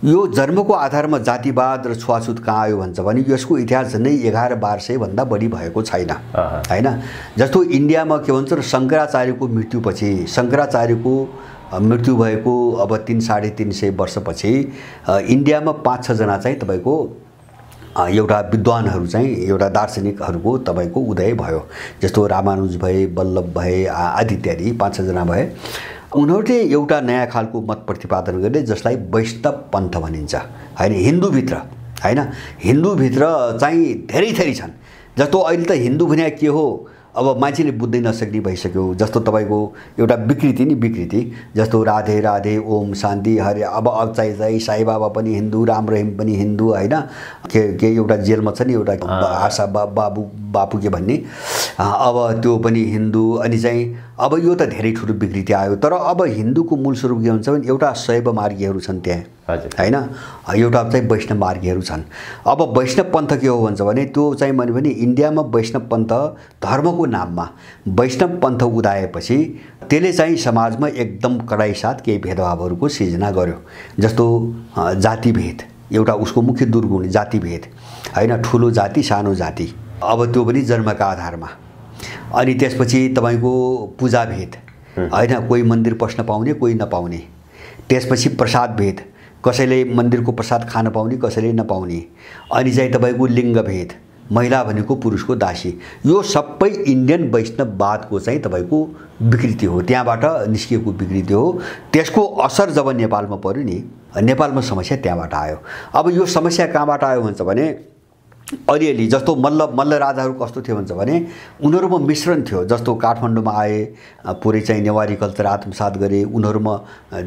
यो जन्मको आधारमा जातिवाद र छुवाछुत कहाँ आयो भन्छ भने यसको इतिहास झन्डै 1100-1200 भन्दा बढी भएको छैन हैन। जस्तो इन्डियामा के भन्छ, शङ्कराचार्यको मृत्युपछि, शङ्कराचार्यको मृत्यु भएको अब 300-350 वर्षपछि इन्डियामा 5-6 जना चाहिँ तपाईँको एउटा विद्वानहरू चाहिँ, एउटा दार्शनिकहरूको तपाईँको उदय भयो। जस्तो रामानुज भए, वल्लभ भए, आदि इत्यादि 5-6 जना भए। उनीहरूले एउटा नयाँ खालको मत प्रतिपादन गर्ने जसलाई वैष्णव पन्थ भनिन्छ हैन। हिन्दूभित्र हैन, हिन्दूभित्र चाहिँ धेरै थरी छन्। जस्तो अहिले त हिन्दू भने के हो अब मान्छेले बुझ्दै नसक्ने भइसक्यो। जस्तो तपाईँको एउटा विकृति नि विकृति, जस्तो राधे राधे ओम शान्ति हरे। अब चाहिँ साई बाबा पनि हिन्दू, राम रहिम पनि हिन्दू हैन। के एउटा जेलमा छ नि एउटा आशा बापु के भन्ने, अब त्यो पनि हिन्दू। अनि चाहिँ अब यो त धेरै ठुलो विकृति आयो। तर अब हिन्दूको मूल स्वरूप के हुन्छ भने एउटा शैव मार्गीहरू छन् त्यहाँ हैन, एउटा चाहिँ वैष्णव मार्गीहरू छन्। अब वैष्णव पन्थ के हो भन्छ भने त्यो चाहिँ मैले भने इन्डियामा वैष्णव पन्थ धर्मको नाममा वैष्णव पन्थ उदाएपछि त्यसले चाहिँ समाजमा एकदम कडाइ साथ केही भेदभावहरूको सिर्जना गर्यो। जस्तो जातिभेद एउटा उसको मुख्य दुर्गुण, जातिभेद हैन, ठुलो जाति सानो जाति, अब त्यो पनि जन्मका आधारमा। अनि त्यसपछि तपाईँको पूजाभेद हैन, कोही मन्दिर पस्न पाउने कोही नपाउने। त्यसपछि प्रसाद भेद, कसैले मन्दिरको प्रसाद खान पाउने कसैले नपाउने। अनि चाहिँ तपाईँको लिङ्गभेद, महिला भनेको पुरुषको दासी। यो सबै इन्डियन वैष्णववादको चाहिँ तपाईँको विकृति हो, त्यहाँबाट निस्किएको विकृति हो। त्यसको असर जब नेपालमा पर्यो नि, नेपालमा समस्या त्यहाँबाट आयो। अब यो समस्या कहाँबाट आयो भन्छ भने अलिअलि जस्तो मल्ल राजाहरू कस्तो थियो भन्छ भने उनीहरूमा मिश्रण थियो। जस्तो काठमाडौँमा आए, पुरै चाहिँ नेवारी कल्चर आत्मसात गरे, उनीहरूमा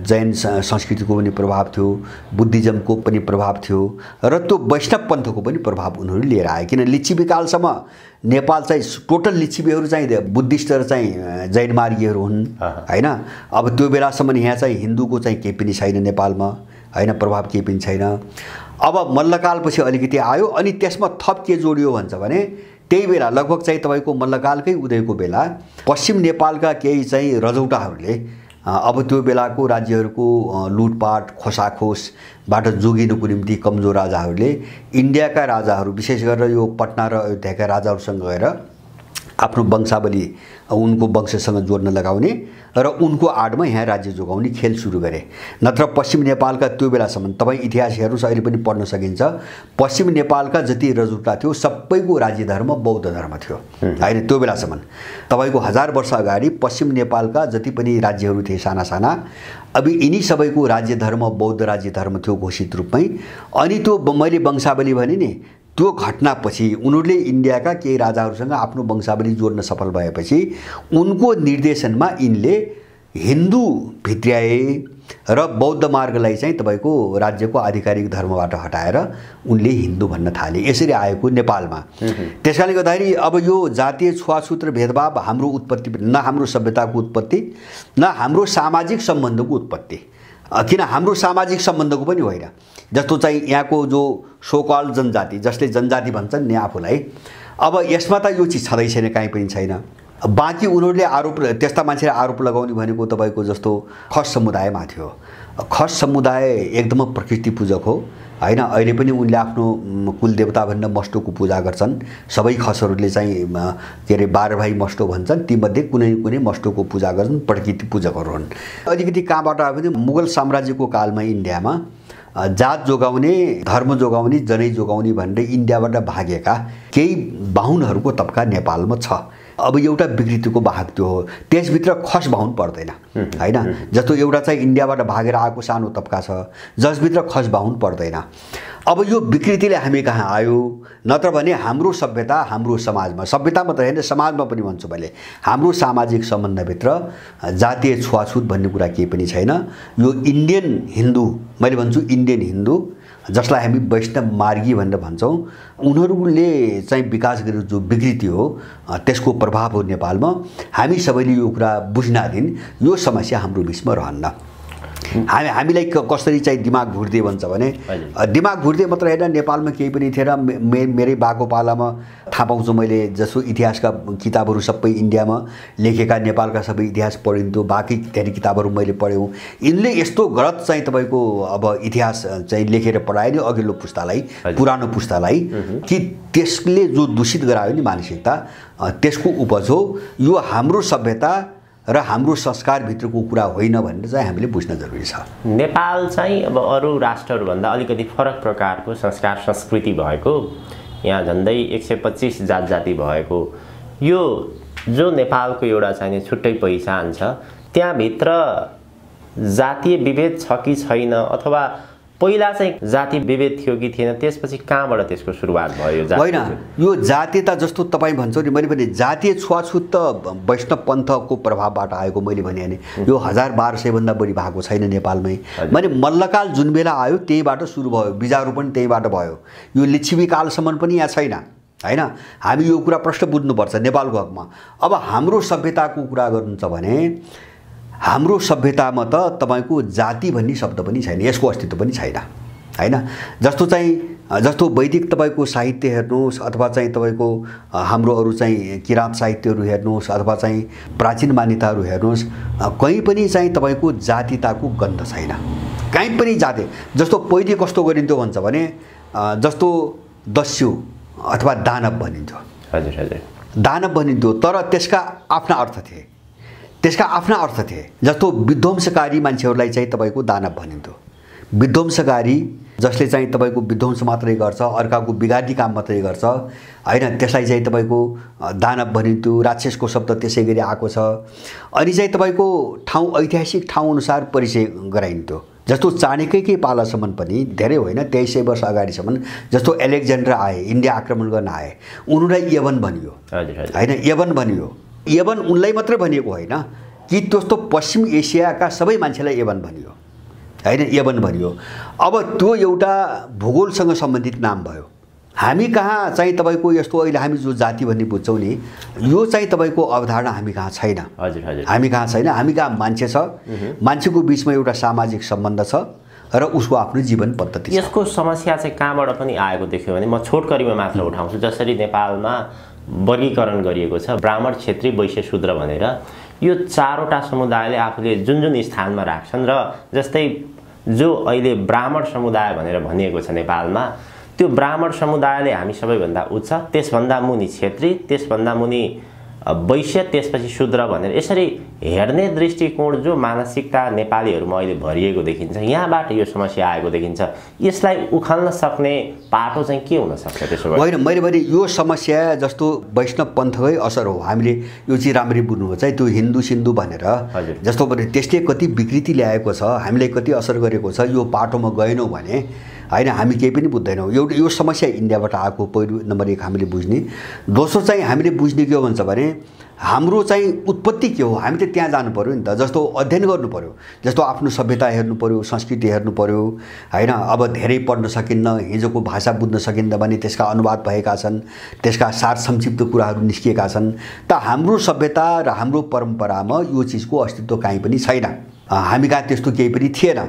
जैन संस्कृतिको पनि प्रभाव थियो, बुद्धिज्मको पनि प्रभाव थियो र त्यो वैष्णव पन्थको पनि प्रभाव उनीहरू लिएर आए। किन लिच्छिवीकालसम्म नेपाल चाहिँ टोटल लिच्छिवीहरू चाहिँ बुद्धिस्ट र चाहिँ जैन मार्गीहरू हुन् हैन। अब त्यो बेलासम्म यहाँ चाहिँ हिन्दूको चाहिँ केही पनि छैन नेपालमा हैन, प्रभाव केही पनि छैन। अब मल्लकालपछि अलिकति आयो। अनि त्यसमा थप के जोडियो भन्छ भने त्यही बेला लगभग चाहिँ तपाईँको मल्लकालकै उदयको बेला पश्चिम नेपालका केही चाहिँ रजौटाहरूले अब त्यो बेलाको राज्यहरूको लुटपाट खोसाखोसबाट जोगिनुको निम्ति कमजोर राजाहरूले इन्डियाका राजाहरू विशेष गरेर यो पटना र अयोध्याका राजाहरूसँग गएर आफ्नो वंशावली उनको वंशसँग जोड्न लगाउने र उनको आडमा यहाँ राज्य जोगाउने खेल सुरु गरे। नत्र पश्चिम नेपालका त्यो बेलासम्म तपाईँ इतिहास हेर्नुहोस्, अहिले पनि पढ्न सकिन्छ, पश्चिम नेपालका जति रजुटा थियो सबैको राज्य धर्म बौद्ध धर्म थियो होइन। त्यो बेलासम्म तपाईँको 1000 वर्ष अगाडि पश्चिम नेपालका जति पनि राज्यहरू थिए साना साना, अब यिनी सबैको राज्य धर्म बौद्ध राज्य धर्म थियो घोषित रूपमै। अनि त्यो मैले वंशावली भने नि, त्यो घटनापछि उनीहरूले इन्डियाका केही राजाहरूसँग आफ्नो वंशावली जोड्न सफल भएपछि उनको निर्देशनमा यिनले हिन्दू भित्र्याए र बौद्ध मार्गलाई चाहिँ तपाईँको राज्यको आधिकारिक धर्मबाट हटाएर उनले हिन्दू भन्न थाले। यसरी आएको नेपालमा। त्यसकारणले गर्दाखेरि अब यो जातीय छुवाछुत र भेदभाव हाम्रो उत्पत्ति न हाम्रो सभ्यताको उत्पत्ति न हाम्रो सामाजिक सम्बन्धको उत्पत्ति, किन हाम्रो सामाजिक सम्बन्धको पनि होइन। जस्तो चाहिँ यहाँको जो सोकल जनजाति, जसले जनजाति भन्छन् नि आफूलाई, अब यसमा त यो चिज छँदै छैन, कहीँ पनि छैन। बाँकी उनीहरूले आरोप, त्यस्ता मान्छेले आरोप लगाउने भनेको तपाईँको जस्तो खस समुदायमा थियो। खस समुदाय एकदम प्रकृति पूजक हो होइन। अहिले पनि उनले आफ्नो कुलदेवता भनेर मस्टोको पूजा गर्छन्। सबै खसहरूले चाहिँ के अरे 12 भाइ मस्टो भन्छन्, तीमध्ये कुनै कुनै मस्टोको पूजा गर्छन्, प्रकृति पूजकहरू हुन्। अलिकति कहाँबाट आयो भने मुगल साम्राज्यको कालमा इन्डियामा जात जोगाउने, धर्म जोगाउने, जनै जोगाउने भनेर इन्डियाबाट भागेका केही बाहुनहरूको तबका नेपालमा छ। अब एउटा विकृतिको भाग त्यो हो, त्यसभित्र खस बाहुन पर्दैन होइन। जस्तो एउटा चाहिँ इन्डियाबाट भागेर आएको सानो तबका छ जसभित्र खस बाहुन पर्दैन। अब यो विकृतिले हामी कहाँ आयो, नत्र भने हाम्रो सभ्यता, हाम्रो समाजमा, सभ्यता मात्र होइन समाजमा पनि भन्छु मैले, हाम्रो सामाजिक सम्बन्धभित्र जातीय छुवाछुत भन्ने कुरा केही पनि छैन। यो इन्डियन हिन्दू, मैले भन्छु इन्डियन हिन्दू, जसलाई हामी वैष्णव मार्गी भनेर भन्छौँ, उनीहरूले चाहिँ विकास गरेको जो विकृति हो त्यसको प्रभाव हो नेपालमा। हामी सबैले यो कुरा बुझ्नादिन यो समस्या हाम्रो बिचमा रहन्न। हामीलाई कसरी चाहिँ दिमाग घुर्दे भन्छ भने, दिमाग घुर्दे मात्र होइन, नेपालमा केही पनि थिएन। मेरै बाको पालामा थाहा पाउँछु मैले, जसो इतिहासका किताबहरू सबै इन्डियामा लेखेका नेपालका सबै इतिहास पढिन्थ्यो, बाँकी धेरै किताबहरू मैले पढ्यौँ। यिनले यस्तो गलत चाहिँ तपाईँको अब इतिहास चाहिँ लेखेर पढायो नि अघिल्लो पुस्तालाई, पुरानो पुस्तालाई, कि त्यसले जो दूषित गरायो नि मानसिकता, त्यसको उपज हो यो हाम्रो सभ्यता र हाम्रो संस्कारभित्रको कुरा होइन भनेर चाहिँ हामीले बुझ्न जरुरी छ। नेपाल चाहिँ अब अरू राष्ट्रहरूभन्दा अलिकति फरक प्रकारको संस्कार संस्कृति भएको, यहाँ झन्डै 125 जात जाति भएको यो जो नेपालको एउटा चाहिँ छुट्टै पहिचान छ, त्यहाँभित्र जातीय विभेद छ कि छैन, अथवा पहिला चाहिँ जाति विभेद थियो कि थिएन, त्यसपछि कहाँबाट त्यसको सुरुवात भयो? होइन, यो जातीयता जस्तो तपाईँ भन्छौ नि, मैले भने जातीय छुवाछुत त वैष्णव पन्थको प्रभावबाट आएको मैले भने नि। यो 1200 भन्दा बढी भएको छैन नेपालमै। मैले मल्लकाल जुन बेला आयो त्यहीबाट सुरु भयो, बीजारोपण त्यहीबाट भयो। यो लिच्छवी कालसम्म पनि यहाँ छैन होइन। हामी यो कुरा प्रश्न बुझ्नुपर्छ नेपालको हकमा। अब हाम्रो सभ्यताको कुरा गर्नुहुन्छ भने हाम्रो सभ्यतामा त तपाईको जाति भन्ने शब्द पनि छैन, यसको अस्तित्व पनि छैन हैन। जस्तो वैदिक तपाईको साहित्य हेर्नुहोस्, अथवा चाहिँ तपाईको हाम्रो अरू चाहिँ किराँत साहित्यहरू हेर्नुहोस्, अथवा चाहिँ प्राचीन मान्यताहरू हेर्नुहोस्, कहीँ पनि चाहिँ तपाईको जातिताको गन्ध छैन। कहीँ पनि जाति जस्तो पहिले कस्तो गरिन्थ्यो भन्छ भने, जस्तो दस्यु अथवा दानव भनिन्थ्यो। हजुर हजुर, दानव भनिन्थ्यो, तर त्यसका आफ्ना अर्थ थिए, त्यसका आफ्ना अर्थ थिए। जस्तो विध्वंसकारी मान्छेहरूलाई चाहिँ तपाईको दानव भनिन्थ्यो। विध्वंसकारी जसले चाहिँ तपाईको विध्वंस मात्रै गर्छ, अर्काको बिगार्ने काम मात्रै गर्छ हैन, त्यसलाई चाहिँ तपाईको दानव भनिन्थ्यो। राक्षसको शब्द त्यसै गरी आएको छ। अनि चाहिँ तपाईको ठाउँ, ऐतिहासिक ठाउँ अनुसार परिचय गराइन्थ्यो। जस्तो चाणक्यकै पालासम्म पनि धेरै होइन, 2300 वर्ष अगाडिसम्म जस्तो एलेक्जेन्डर आए, इन्डिया आक्रमण गर्न आए, उनीहरूलाई यवन भनियो हैन, यवन भनियो। यवन उनलाई मात्रै भनिएको होइन कि त्यस्तो पश्चिम एसियाका सबै मान्छेलाई यवन भनियो हैन, यवन भनियो। अब त्यो एउटा भूगोलसँग सम्बन्धित नाम भयो। हामी कहाँ चाहिँ तपाईको यस्तो अहिले हामी जो जाति भन्ने बुझ्छौँ नि, यो चाहिँ तपाईको अवधारणा हामी कहाँ छैन। हजुर हजुर, हामी कहाँ छैन। हामी कहाँ मान्छे छ, मान्छेको बिचमा एउटा सामाजिक सम्बन्ध छ र उसको आफ्नो जीवन पद्धति छ। यसको समस्या चाहिँ कहाँबाट पनि आएको देख्यो भने म छोटकरीमा मात्र उठाउँछु। जसरी नेपालमा वर्गीकरण गरिएको छ ब्राह्मण, क्षेत्री, वैश्य, शूद्र भनेर, यो चारवटा समुदायले आफूले जुन जुन स्थानमा राख्छन्, र जस्तै जो अहिले ब्राह्मण समुदाय भनेर भनिएको छ नेपालमा, त्यो ब्राह्मण समुदायले हामी सबैभन्दा उच्च, त्यसभन्दा मुनि क्षेत्री, त्यसभन्दा मुनि वैश्य त्यसपछि शूद्र भनेर यसरी हेर्ने दृष्टिकोण जो मानसिकता नेपालीहरूमा अहिले भरिएको देखिन्छ, यहाँबाट यो समस्या आएको देखिन्छ। यसलाई उखाल्न सक्ने पाटो चाहिँ के हुन सक्छ त्यसो भए? होइन, मैले भने यो समस्या जस्तो वैष्णव पन्थकै असर हो। हामीले यो चाहिँ राम्ररी बुझ्नु चाहिँ त्यो हिन्दू सिन्धु भनेर जस्तो भने त्यसले कति विकृति ल्याएको छ, हामीलाई कति असर गरेको छ, यो पाटोमा गएनौँ भने होइन हामी केही पनि बुझ्दैनौँ। एउटा यो समस्या इन्डियाबाट आएको पहिलो नम्बर 1 हामीले बुझ्ने। दोस्रो चाहिँ हामीले बुझ्ने के हो भन्छ भने हाम्रो चाहिँ उत्पत्ति के हो, हामी त त्यहाँ जानु पर्यो नि त। जस्तो अध्ययन गर्नु पर्यो, जस्तो आफ्नो सभ्यता हेर्नु पर्यो, संस्कृति हेर्नु पर्यो होइन। अब धेरै पढ्न सकिन्न, हिजोको भाषा बुझ्न सकिन्न भने त्यसका अनुवाद भएका छन्, त्यसका सार संक्षिप्त कुराहरू निस्किएका छन्। त हाम्रो सभ्यता र हाम्रो परम्परामा यो चिजको अस्तित्व कहीँ पनि छैन, हामी कहाँ त्यस्तो केही पनि थिएन।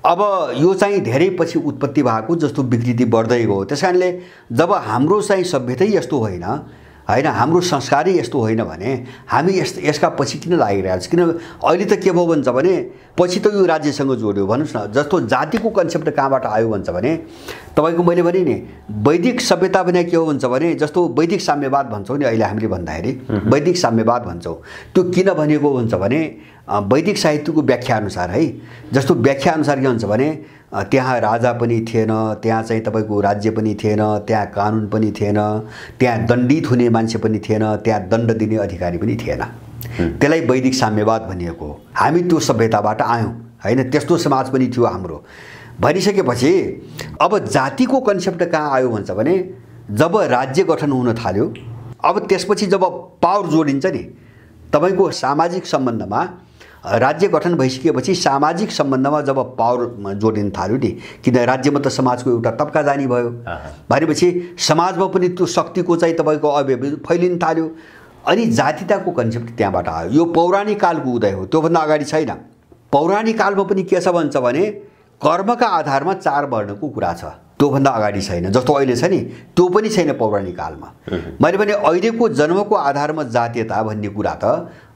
अब यो चाहिँ धेरै पछि उत्पत्ति भएको जस्तो विकृति बढ्दै गयो। त्यसकारणले जब हाम्रो चाहिँ सभ्यतै यस्तो होइन होइन, हाम्रो संस्कारै यस्तो होइन भने हामी यसका पछि किन लागिरहेको छ? किन अहिले त के भयो भन्छ भने पछि त यो राज्यसँग जोड्यो भन्नुहोस् न। जस्तो जातिको कन्सेप्ट कहाँबाट आयो भन्छ भने तपाईँको मैले भने नि वैदिक सभ्यता भने के हो भन्छ भने जस्तो वैदिक साम्यवाद भन्छौँ नि अहिले हामीले भन्दाखेरि, वैदिक साम्यवाद भन्छौँ। त्यो किन भनेको भन्छ भने वैदिक साहित्यको व्याख्याअनुसार है, जस्तो व्याख्याअनुसार के भन्छ भने त्यहाँ राजा पनि थिएन, त्यहाँ चाहिँ तपाईँको राज्य पनि थिएन, त्यहाँ कानुन पनि थिएन, त्यहाँ दण्डित हुने मान्छे पनि थिएन, त्यहाँ दण्ड दिने अधिकारी पनि थिएन। त्यसलाई वैदिक साम्यवाद भनिएको हो। हामी त्यो सभ्यताबाट आयौँ होइन, त्यस्तो समाज पनि थियो हाम्रो। भनिसकेपछि अब जातिको कन्सेप्ट कहाँ आयो भन्छ भने जब राज्य गठन हुन थाल्यो, अब त्यसपछि जब पावर जोडिन्छ नि तपाईँको सामाजिक सम्बन्धमा, राज्य गठन भइसकेपछि सामाजिक सम्बन्धमा जब पावर जोडिन थाल्यो नि, किन राज्यमा त समाजको एउटा तब्का जाने भयो भनेपछि समाजमा पनि त्यो शक्तिको चाहिँ तपाईँको अवयव फैलिन थाल्यो। अनि जातिताको कन्सेप्ट त्यहाँबाट आयो। यो पौराणिक कालको उदय हो, त्योभन्दा अगाडि छैन। पौराणिक कालमा पनि के छ भन्छ भने कर्मका आधारमा 4 वर्णको कुरा छ, त्योभन्दा अगाडि छैन। जस्तो अहिले छ नि त्यो पनि छैन पौराणिक कालमा। मैले भने अहिलेको जन्मको आधारमा जातीयता भन्ने कुरा त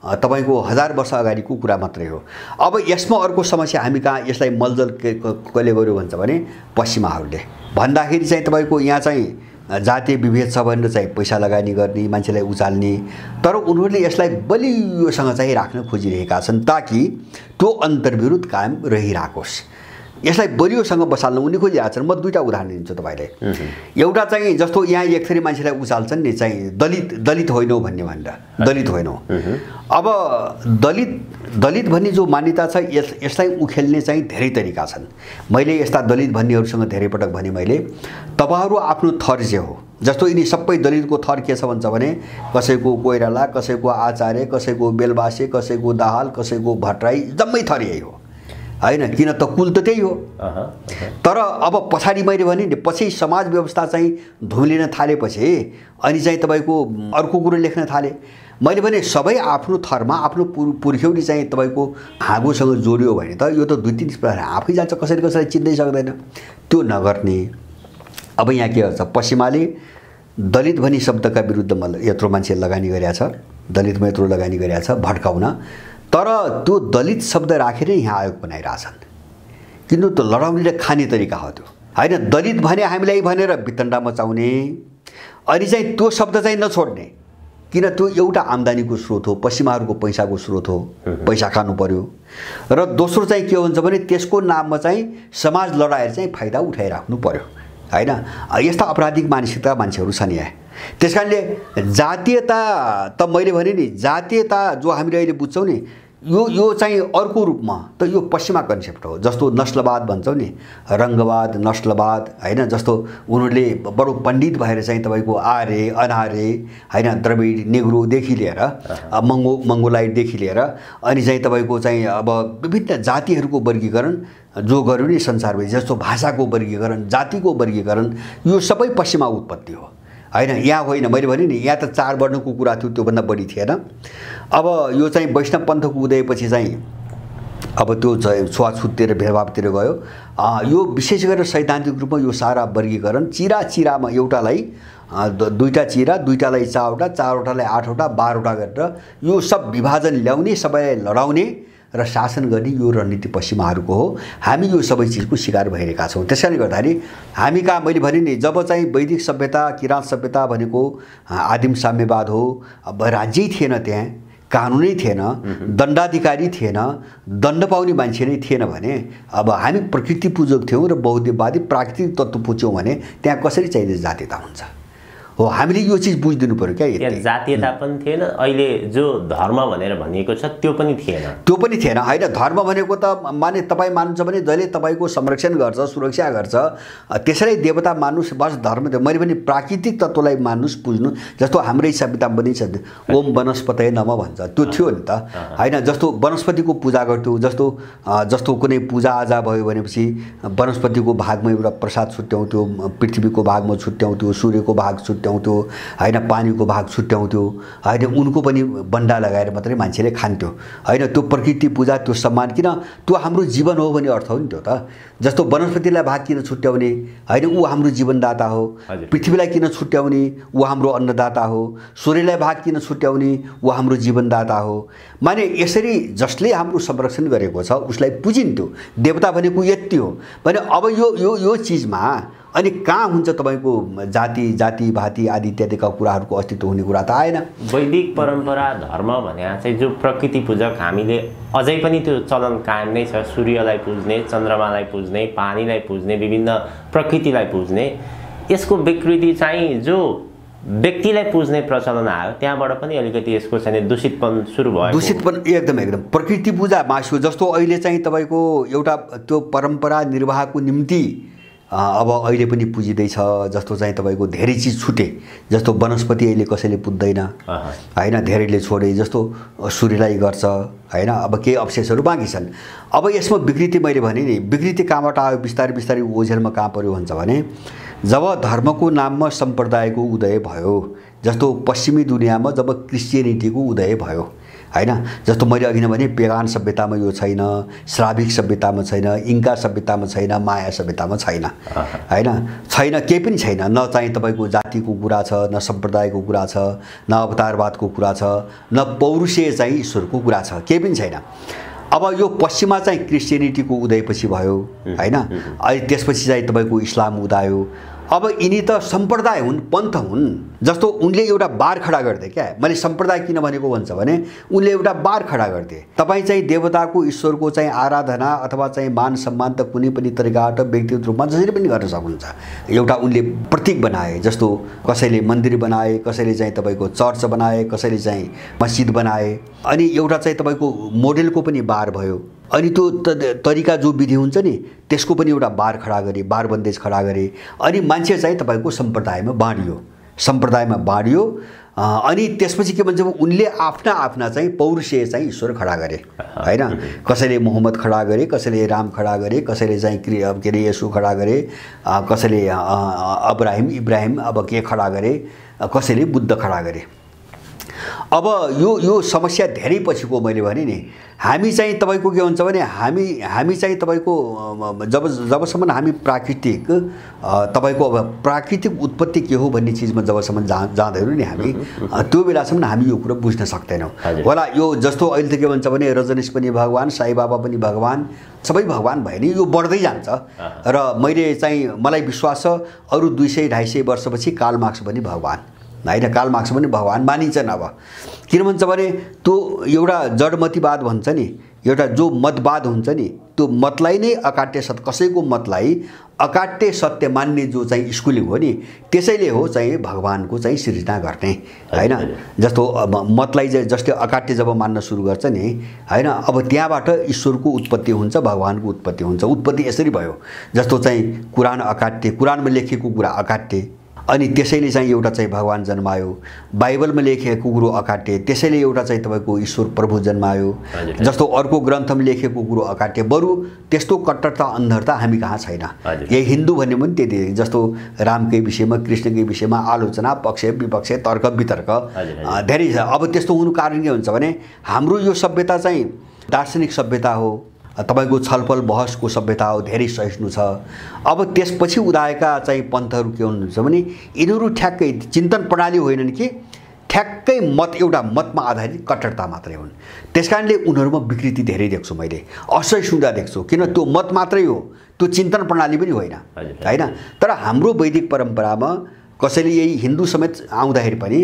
तपाईँको 1000 वर्ष अगाडिको कुरा मात्रै हो। अब यसमा अर्को समस्या हामी कहाँ यसलाई मलजल कसले गर्यो भन्छ भने पश्चिमाहरूले भन्दाखेरि चाहिँ तपाईँको यहाँ चाहिँ जातीय विभेद छ भनेर चाहिँ पैसा लगानी गर्ने, मान्छेलाई उचाल्ने, तर उनीहरूले यसलाई बलियोसँग चाहिँ राख्न खोजिरहेका छन् ताकि त्यो अन्तर्विरोध कायम रहिराकोस्। यसलाई बलियोसँग बसाल्न उनी खोजिरहेका छन्। म 2टा उदाहरण दिन्छु तपाईँलाई। एउटा चाहिँ जस्तो यहाँ एक थरी मान्छेलाई उचाल्छन् नि चाहिँ दलित होइनौ भन्ने भनेर, दलित होइनौ। अब दलित भन्ने जो मान्यता छ यसलाई उखेल्ने चाहिँ धेरै तरिका छन्। मैले यस्ता दलित भन्नेहरूसँग धेरै पटक भने मैले तपाईहरू आफ्नो थर जे हो, जस्तो यिनी सबै दलितको थर के छ भन्छ भने कसैको कोइराला, कसैको आचार्य, कसैको बेलबासे, कसैको दाहाल, कसैको भट्टराई, जम्मै थर यही हो होइन। किन त कुल त त्यही हो। तर अब पछाडि मैले भने नि पछि समाज व्यवस्था चाहिँ धुलिन थालेपछि अनि चाहिँ तपाईँको अर्को कुरो लेख्न थाले। मैले भने सबै आफ्नो थरमा आफ्नो पुर्ख्यौली चाहिँ तपाईँको हाँगोसँग जोडियो भने त यो त 2-3 प्रकार आफै जान्छ, कसैले चिन्दै सक्दैन। त्यो नगर्ने। अब यहाँ के गर्छ, पश्चिमाले दलित भनी शब्दका विरुद्धमा यत्रो मान्छे लगानी गरेका छ, दलितमा यत्रो लगानी गरेका छ भड्काउन, तर त्यो दलित शब्द राखेर यहाँ आयोग बनाइरहेछन्। किन त लडाउने र खाने तरिका हो त्यो होइन। दलित भने हामीलाई भनेर वितण्डा मचाउने, अनि चाहिँ त्यो शब्द चाहिँ नछोड्ने। किन त्यो एउटा आम्दानीको स्रोत हो, पश्चिमाहरूको पैसाको स्रोत हो, पैसा खानु पर्यो। र दोस्रो चाहिँ के हुन्छ भने त्यसको नाममा चाहिँ समाज लडाएर चाहिँ फाइदा उठाइराख्नु पर्यो होइन। यस्ता अपराधिक मानसिकता मान्छेहरू छन् यहाँ। त्यसकारणले जातीयता त मैले भने नि जातीयता जो हामीले अहिले बुझ्छौँ नि यो चाहिँ अर्को रूपमा त यो पश्चिमा कन्सेप्ट हो। जस्तो नस्लवाद भन्छौँ नि, रङ्गवाद, नस्लवाद होइन। जस्तो उनीहरूले बडो पण्डित भएर चाहिँ तपाईँको आर्य, अनार्य होइन, द्रविड, नेग्रोदेखि लिएर मङ्गोलाइटदेखि लिएर अनि चाहिँ तपाईँको चाहिँ अब विभिन्न जातिहरूको वर्गीकरण जो गर्यो नि संसारभरि, जस्तो भाषाको वर्गीकरण, जातिको वर्गीकरण, यो सबै पश्चिमा उत्पत्ति हो होइन। यहाँ होइन, मैले भने नि यहाँ त 4 वर्णको कुरा थियो, त्योभन्दा बढी थिएन। अब यो चाहिँ वैष्णव पन्थको उदयपछि चाहिँ अब त्यो छुवाछुततिर भेदभावतिर गयो। यो विशेष गरेर सैद्धान्तिक रूपमा यो सारा वर्गीकरण चिरामा एउटालाई 2टा चिरा, 2टालाई 4वटा, 4वटालाई 8वटा, 12वटा गरेर यो सब विभाजन ल्याउने, सबैलाई लडाउने र शासन गर्ने यो रणनीति पश्चिमाहरूको हो। हामी यो सबै चिजको शिकार भइरहेका छौँ। त्यसैले गर्दाखेरि हामी कहाँ मैले भने नि जब चाहिँ वैदिक सभ्यता किराँत सभ्यता भनेको आदिम साम्यवाद हो, अब राज्यै थिएन, त्यहाँ कानुनै थिएन, दण्डाधिकारी थिएन, दण्ड पाउने मान्छे नै थिएन भने अब हामी प्रकृति पूजक थियौँ र बौद्धवादी प्राकृतिक तत्त्व पुज्यौँ भने त्यहाँ कसरी चाहिने जातीयता हुन्छ हो। हामीले यो चिज बुझिदिनु पर्यो क्या। त्यहाँ जातीयता पनि थिएन, अहिले जो धर्म भनेर भनिएको छ त्यो पनि थिएन। त्यो पनि थिएन होइन। धर्म भनेको त माने तपाईँ मान्नुहुन्छ भने जसले तपाईँको संरक्षण गर्छ, सुरक्षा गर्छ, त्यसैलाई देवता मान्नुहोस्, बस धर्म। मैले पनि प्राकृतिक तत्त्वलाई मान्नुहोस्, बुझ्नु। जस्तो हाम्रै सभ्यतामा पनि छ ओम वनस्पतये नमः भन्छ, त्यो थियो नि त होइन। जस्तो वनस्पतिको पूजा गर्थ्यौँ, जस्तो कुनै पूजाआजा भयो भनेपछि वनस्पतिको भागमा एउटा प्रसाद छुट्याउँथ्यो, पृथ्वीको भागमा छुट्याउँथ्यो, सूर्यको भाग छुट्याउँथ्यो होइन, पानीको भाग छुट्याउँथ्यो होइन, उनको पनि बन्डा लगाएर मात्रै मान्छेले खान्थ्यो होइन। त्यो प्रकृति पूजा, त्यो सम्मान, किन त्यो हाम्रो जीवन हो भन्ने अर्थ हो नि त्यो त। जस्तो वनस्पतिलाई भाग किन छुट्याउने होइन, ऊ हाम्रो जीवनदाता हो। पृथ्वीलाई किन छुट्याउने, ऊ हाम्रो अन्नदाता हो। सूर्यलाई भाग किन छुट्याउने, ऊ हाम्रो जीवनदाता हो। माने यसरी जसले हाम्रो संरक्षण गरेको छ उसलाई पुजिन्थ्यो। देवता भनेको यति हो भने अब यो चिजमा अनि कहाँ हुन्छ तपाईँको जाति भाती आदि इत्यादिका कुराहरूको अस्तित्व हुने कुरा त आएन। वैदिक परम्परा धर्म भने चाहिँ जो प्रकृति पूजक हामीले अझै पनि त्यो चलन कायम नै छ। सूर्यलाई पुज्ने, चन्द्रमालाई पुज्ने, पानीलाई पुज्ने, विभिन्न प्रकृतिलाई पुज्ने, यसको विकृति चाहिँ जो व्यक्तिलाई पुज्ने प्रचलन आयो त्यहाँबाट पनि अलिकति यसको चाहिँ दूषितपन सुरु भयो। दूषितपन एकदम प्रकृति पूजा मासु जस्तो अहिले चाहिँ तपाईँको एउटा त्यो परम्परा निर्वाहको निम्ति अब अहिले पनि पुजिँदैछ। जस्तो चाहिँ तपाईँको धेरै चिज छुटे, जस्तो वनस्पति अहिले कसैले पुज्दैन होइन, धेरैले छोडे। जस्तो सूर्यलाई गर्छ होइन, अब केही अवशेषहरू बाँकी छन्। अब यसमा विकृति मैले भने नि, विकृति कहाँबाट आयो, बिस्तारै बिस्तारै ओझेलमा कहाँ पर्यो भन्छ भने जब धर्मको नाममा सम्प्रदायको उदय भयो। जस्तो पश्चिमी दुनियाँमा जब क्रिस्चियनिटीको उदय भयो होइन, जस्तो मैले अघि नै भने पेगान सभ्यतामा यो छैन, श्राविक सभ्यतामा छैन, इन्का सभ्यतामा छैन, माया सभ्यतामा छैन होइन, छैन, केही पनि छैन। न चाहिँ तपाईँको जातिको कुरा छ, न सम्प्रदायको कुरा छ, न अवतारवादको कुरा छ, न पौरुषीय चाहिँ ईश्वरको कुरा छ, केही पनि छैन। अब यो पश्चिममा चाहिँ क्रिस्चियनिटीको उदयपछि भयो होइन, अनि त्यसपछि चाहिँ तपाईँको इस्लाम उदायो। अब यिनी त सम्प्रदाय हुन्, पन्थ हुन्। जस्तो उनले एउटा बार खडा गर्थे क्या। मैले सम्प्रदाय किन भनेको भन्छ भने उनले एउटा बार खडा गर्थे। तपाईँ चाहिँ देवताको ईश्वरको चाहिँ आराधना अथवा चाहिँ मान सम्मान त कुनै पनि तरिकाबाट व्यक्तिगत रूपमा जसरी पनि गर्न सक्नुहुन्छ। एउटा उनले प्रतीक बनाए, जस्तो कसैले मन्दिर बनाए, कसैले चाहिँ तपाईँको चर्च बनाए, कसैले चाहिँ मस्जिद बनाए। अनि एउटा चाहिँ तपाईँको मोडेलको पनि बार भयो। अनि त्यो तरिका जो विधि हुन्छ नि त्यसको पनि एउटा बार खडा गरे, बार बन्देज खडा गरे। अनि मान्छे चाहिँ तपाईँको सम्प्रदायमा बाँडियो। अनि त्यसपछि के भन्छ उनले आफ्ना चाहिँ पौरुषीय चाहिँ ईश्वर खडा गरे होइन। कसैले मोहम्मद खडा गरे, कसैले राम खडा गरे, कसैले चाहिँ के अरे येशू खडा गरे, कसैले इब्राहिम अब के खडा गरे, कसैले बुद्ध खडा गरे। अब यो समस्या धेरै पछिको मैले भने नि। हामी चाहिँ तपाईँको के हुन्छ भने हामी चाहिँ तपाईँको जबसम्म हामी प्राकृतिक तपाईँको अब प्राकृतिक उत्पत्ति के हो भन्ने चिजमा जबसम्म जाँदैनौँ नि हामी, त्यो बेलासम्म हामी यो कुरा बुझ्न सक्दैनौँ होला। यो जस्तो अहिले त के भन्छ भने रजनीश पनि भगवान, साई बाबा पनि भगवान, सबै भगवान भयो नि, यो बढ्दै जान्छ। र मैले चाहिँ मलाई विश्वास छ अरू 200-250 वर्षपछि कार्ल मार्क्स पनि भगवान होइन, कार्ल मार्क्स पनि भगवान मानिन्छन्। अब किन भन्छ भने त्यो एउटा जडमतिवाद भन्छ नि, एउटा जो मतवाद हुन्छ नि त्यो मतलाई नै अकाट्य सत्य, कसैको मतलाई अकाट्य सत्य मान्ने जो चाहिँ स्कुलिङ हो नि त्यसैले हो चाहिँ भगवानको चाहिँ सृजना गर्ने होइन। जस्तो मतलाई जसले अकाट्य जब मान्न सुरु गर्छ नि होइन, अब त्यहाँबाट ईश्वरको उत्पत्ति हुन्छ, भगवानको उत्पत्ति हुन्छ। उत्पत्ति यसरी भयो, जस्तो चाहिँ कुरान अकाट्य, कुरानमा लेखिएको कुरा अकाट्य, अनि त्यसैले चाहिँ एउटा चाहिँ भगवान जन्मायो। बाइबलमा लेखिएको कुरो अकाट्य, त्यसैले एउटा चाहिँ तपाईँको ईश्वर प्रभु जन्मायो। जस्तो अर्को ग्रन्थमा लेखेको कुरो अकाट्य, बरु त्यस्तो कट्टरता अन्धरता हामी कहाँ छैन। यही हिन्दू भन्ने पनि त्यति, जस्तो रामकै विषयमा कृष्णकै विषयमा आलोचना, पक्ष विपक्ष, तर्क वितर्क धेरै छ। अब त्यस्तो हुनु कारण के हुन्छ भने हाम्रो यो सभ्यता चाहिँ दार्शनिक सभ्यता हो, तपाईँको छलफल बहसको सभ्यता हो, धेरै सहिष्णु छ। अब त्यसपछि उदाएका चाहिँ पन्थहरू के हुनुहुन्छ भने यिनीहरू ठ्याक्कै चिन्तन प्रणाली होइनन् कि ठ्याक्कै मत एउटा मतमा आधारित कट्टरता मात्रै हुन्। त्यसकारणले उनीहरूमा विकृति धेरै देख्छु मैले, असहिष्णुता देख्छु, किन त्यो मत मात्रै हो, त्यो चिन्तन प्रणाली पनि होइन हैन। तर हाम्रो वैदिक परम्परामा कसैले यही हिन्दू समेत आउँदाखेरि पनि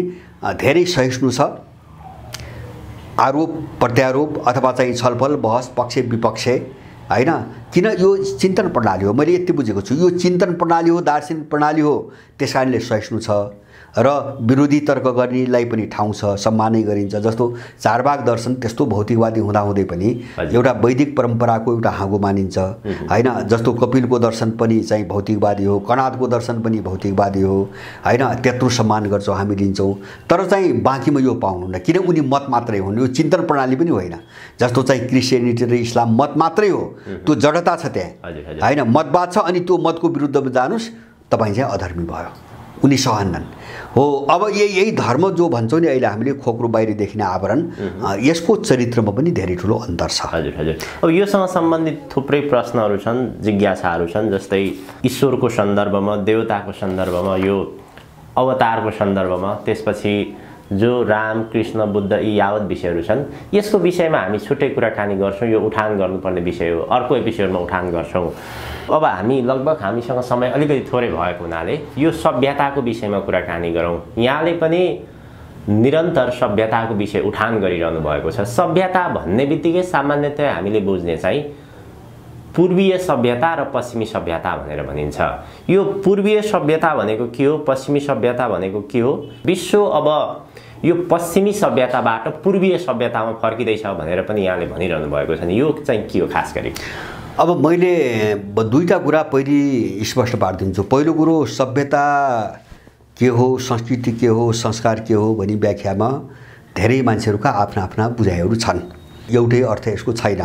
धेरै सहिष्णु छ। आरोप प्रत्यारोप अथवा चाहिँ छलफल बहस पक्ष विपक्ष हैन, किन यो चिन्तन प्रणाली हो। मैले यति बुझेको छु यो चिन्तन प्रणाली हो, दार्शनिक प्रणाली हो, त्यसकारणले सहिष्णु छ र विरोधी तर्क गर्नेलाई पनि ठाउँ छ, सम्मानै गरिन्छ। जस्तो चारबाग दर्शन त्यस्तो भौतिकवादी हुँदाहुँदै पनि एउटा वैदिक परम्पराको एउटा हाँगो मानिन्छ हैन। जस्तो कपिलको दर्शन पनि चाहिँ भौतिकवादी हो, कणादको दर्शन पनि भौतिकवादी हो हैन, त्यत्रो सम्मान गर्छौँ हामी लिन्छौँ। तर चाहिँ बाँकीमा यो पाउनुहुन्न, किन उनी मत मात्रै हुन्, यो चिन्तन प्रणाली पनि होइन। जस्तो चाहिँ क्रिस्चियनिटी र इस्लाम मत मात्रै हो, त्यो जडता छ त्यहाँ हैन, मतवाद छ, अनि त्यो मतको विरुद्धमा जानुस् तपाईँ चाहिँ अधर्मी भयो, उनी सहन्नन् हो। अब यही धर्म जो भन्छौँ नि अहिले हामीले खोक्रो बाहिर देखिने आवरण, यसको चरित्रमा पनि धेरै ठुलो अन्तर छ। हजुर हजुर। अब योसँग सम्बन्धित थुप्रै प्रश्नहरू छन्, जिज्ञासाहरू छन्, जस्तै ईश्वरको सन्दर्भमा, देवताको सन्दर्भमा, यो अवतारको सन्दर्भमा, त्यसपछि जो राम कृष्ण बुद्ध यी यावत विषयहरू छन्, यसको विषयमा हामी छुट्टै कुराकानी गर्छौँ। यो उठान गर्नुपर्ने विषय हो, अर्को एपिसोडमा उठान गर्छौँ। अब हामी लगभग हामीसँग समय अलिकति थोरै भएको हुनाले यो सभ्यताको विषयमा कुराकानी गरौँ। यहाँले पनि निरन्तर सभ्यताको विषय उठान गरिरहनु भएको छ। सभ्यता भन्ने बित्तिकै सामान्यतया हामीले बुझ्ने चाहिँ पूर्वीय सभ्यता र पश्चिमी सभ्यता भनेर भनिन्छ। यो पूर्वीय सभ्यता भनेको के हो, पश्चिमी सभ्यता भनेको के हो, विश्व अब यो पश्चिमी सभ्यताबाट पूर्वीय सभ्यतामा फर्किँदैछ भनेर पनि यहाँले भनिरहनु भएको छ नि, यो चाहिँ के हो खास गरी? अब मैले दुईटा कुरा पहिले स्पष्ट पारिदिन्छु। पहिलो कुरो सभ्यता के हो, संस्कृति के हो, संस्कार के हो भनी व्याख्यामा धेरै मान्छेहरूका आफ्ना आफ्ना बुझाइहरू छन्, एउटै अर्थ यसको छैन।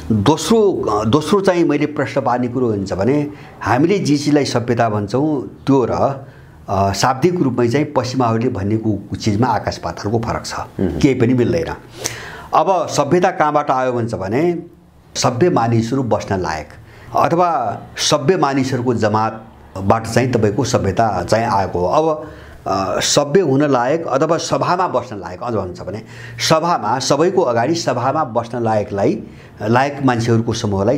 दोस्रो चाहिँ मैले प्रश्न पार्ने कुरो हुन्छ भने हामीले जे चिजलाई सभ्यता भन्छौँ त्यो र शाब्दिक रूपमै चाहिँ पश्चिमाहरूले भनेको चिजमा आकाश पातालको फरक छ, केही पनि मिल्दैन। अब सभ्यता कहाँबाट आयो भन्छ भने सभ्य मानिसहरू बस्न लायक अथवा सभ्य मानिसहरूको जमातबाट चाहिँ तपाईँको सभ्यता चाहिँ आएको हो। अब सभ्य हुन लायक अथवा सभामा बस्न लायक, अझ भन्छ भने सभामा सबैको अगाडि सभामा बस्न लायक मान्छेहरूको समूहलाई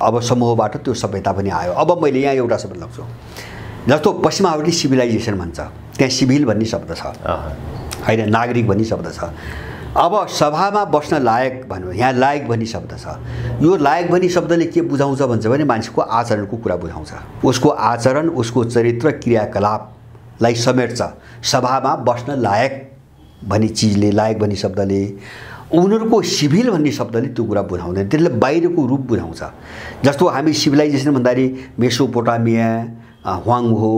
अब समूहबाट त्यो सभ्यता पनि आयो। अब मैले यहाँ एउटा शब्द लाग्छु, जस्तो पश्चिमाहरूले सिभिलाइजेसन भन्छ, त्यहाँ सिभिल भन्ने शब्द छ हैन, नागरिक भन्ने शब्द छ। अब सभामा बस्न लायक भन्यो, यहाँ लायक भन्ने शब्द छ। यो लायक भन्ने शब्दले के बुझाउँछ भन्छ भने मान्छेको आचरणको कुरा बुझाउँछ, उसको आचरण, उसको चरित्र क्रियाकलापलाई समेट्छ। सभामा बस्न लायक भन्ने चिजले, लायक भन्ने शब्दले, उनीहरूको सिभिल भन्ने शब्दले त्यो कुरा बुझाउँदैन, त्यसले बाहिरको रूप बुझाउँछ। जस्तो हामी सिभिलाइजेसन भन्दाखेरि मेसोपोटामिया, ह्वाङहो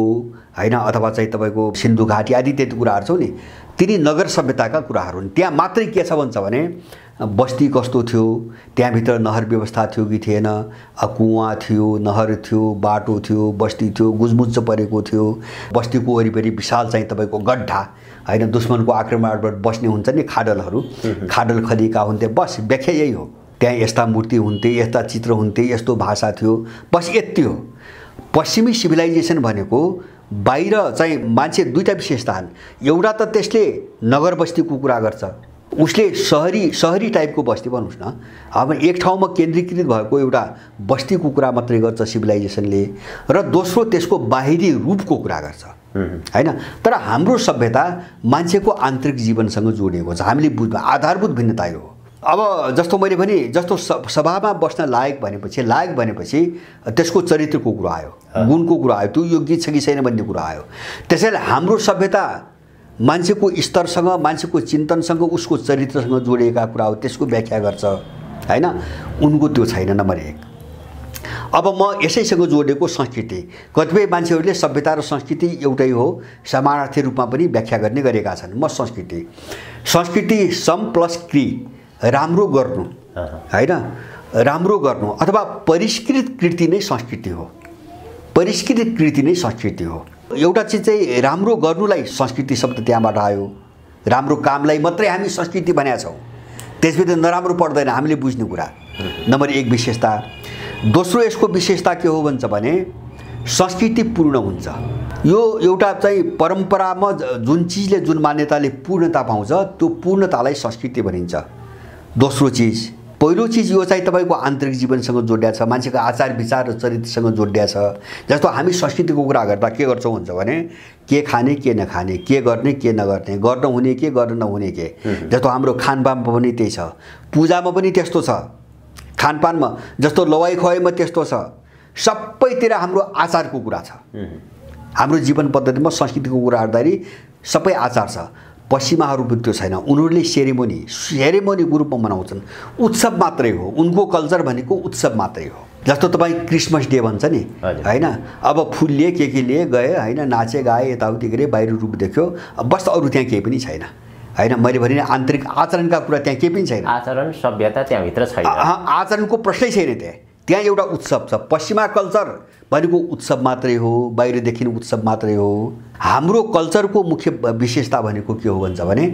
हैन, अथवा चाहिँ तपाईँको सिन्धु घाटी आदि त्यति कुराहरू छौ नि, तिनी नगर सभ्यताका कुराहरू हुन्। त्यहाँ मात्रै के छ भन्छ भने बस्ती कस्तो थियो, त्यहाँभित्र नहर व्यवस्था थियो कि थिएन, कुवा थियो, नहर थियो, बाटो थियो, बस्ती थियो, गुजमुज परेको थियो, बस्तीको वरिपरि विशाल चाहिँ तपाईँको गड्ढा हैन, दुश्मनको आक्रमणबाट बस्ने हुन्छ नि खाडलहरू, खाडल खनिएका हुन्थे, बस व्याख्या यही हो। त्यहाँ यस्ता मूर्ति हुन्थे, यस्ता चित्र हुन्थे, यस्तो भाषा थियो, बस यति हो। पश्चिमी सिभिलाइजेसन भनेको बाहिर चाहिँ मान्छे दुईटा विशेषता छन्, एउटा त त्यसले नगर बस्तीको कुरा गर्छ, उसले सहरी टाइपको बस्ती भनौँ न, अब एक ठाउँमा केन्द्रीकृत भएको एउटा बस्तीको कुरा मात्रै गर्छ सिभिलाइजेसनले, र दोस्रो त्यसको बाहिरी रूपको कुरा गर्छ हैन। तर हाम्रो सभ्यता मान्छेको आन्तरिक जीवनसँग जोडिएको छ, हामीले बुझ्नु आधारभूत भिन्नता हो। अब जस्तो मैले भने जस्तो सभामा बस्न लायक भनेपछि त्यसको चरित्रको कुरा आयो, गुणको कुरा आयो, त्यो योग्य छ कि छैन भन्ने कुरा आयो। त्यसैले हाम्रो सभ्यता मान्छेको स्तरसँग, मान्छेको चिन्तनसँग, उसको चरित्रसँग जोडिएका कुरा हो, त्यसको व्याख्या गर्छ हैन। उनको त्यो छैन नम्बर 1। अब म यसैसँग जोडेको संस्कृति, कतिपय मान्छेहरूले सभ्यता र संस्कृति एउटै हो समानार्थी रूपमा पनि व्याख्या गर्ने गरेका छन्। म संस्कृति सम प्लस क्रि, राम्रो गर्नु हैन, राम्रो गर्नु अथवा परिष्कृत कृति नै संस्कृति हो, परिष्कृत कृति नै संस्कृति हो। एउटा चिज चाहिँ राम्रो गर्नुलाई संस्कृति शब्द त्यहाँबाट आयो, राम्रो कामलाई मात्रै हामी संस्कृति भनेका छौँ, त्यसभित्र नराम्रो पर्दैन हामीले बुझ्ने कुरा, नम्बर 1 विशेषता। दोस्रो यसको विशेषता के हो भन्छ भने संस्कृति पूर्ण हुन्छ। यो एउटा चाहिँ परम्परामा जुन चिजले जुन मान्यताले पूर्णता पाउँछ त्यो पूर्णतालाई संस्कृति भनिन्छ। दोस्रो चिज, पहिलो चिज यो चाहिँ तपाईँको आन्तरिक जीवनसँग जोडिया छ, मान्छेको आचार विचार र चरित्रसँग जोडिया छ। जस्तो हामी संस्कृतिको कुरा गर्दा के गर्छौँ हुन्छ भने के खाने के नखाने, के गर्ने के नगर्ने, गर्न हुने के गर्न नहुने के। जस्तो हाम्रो खानपानमा पनि त्यही छ, पूजामा पनि त्यस्तो छ, खानपानमा जस्तो लवाई खुवाईमा त्यस्तो छ, सबैतिर हाम्रो आचारको कुरा छ। हाम्रो जीवन पद्धतिमा संस्कृतिको कुरा गर्दाखेरि सबै आचार छ। पश्चिमाहरूमा त्यो छैन, उनीहरूले सेरेमोनीको रूपमा मनाउँछन्, उत्सव मात्रै हो, उनको कल्चर भनेको उत्सव मात्रै हो। जस्तो तपाईँ क्रिसमस डे भन्छ नि होइन, अब फुल लिए के लिए गए होइन, नाचे गाए यताउति गरे, बाहिर रूप देख्यो, बस अरू त्यहाँ केही पनि छैन होइन। मैले भने आन्तरिक आचरणका कुरा त्यहाँ केही पनि छैन, आचरण सभ्यता त्यहाँभित्र छैन, आचरणको प्रश्नै छैन त्यहाँ एउटा उत्सव छ। पश्चिमा कल्चर भनेको उत्सव मात्रै हो, बाहिर देखिने उत्सव मात्रै हो। हाम्रो कल्चरको मुख्य विशेषता भनेको के हो भन्छ भने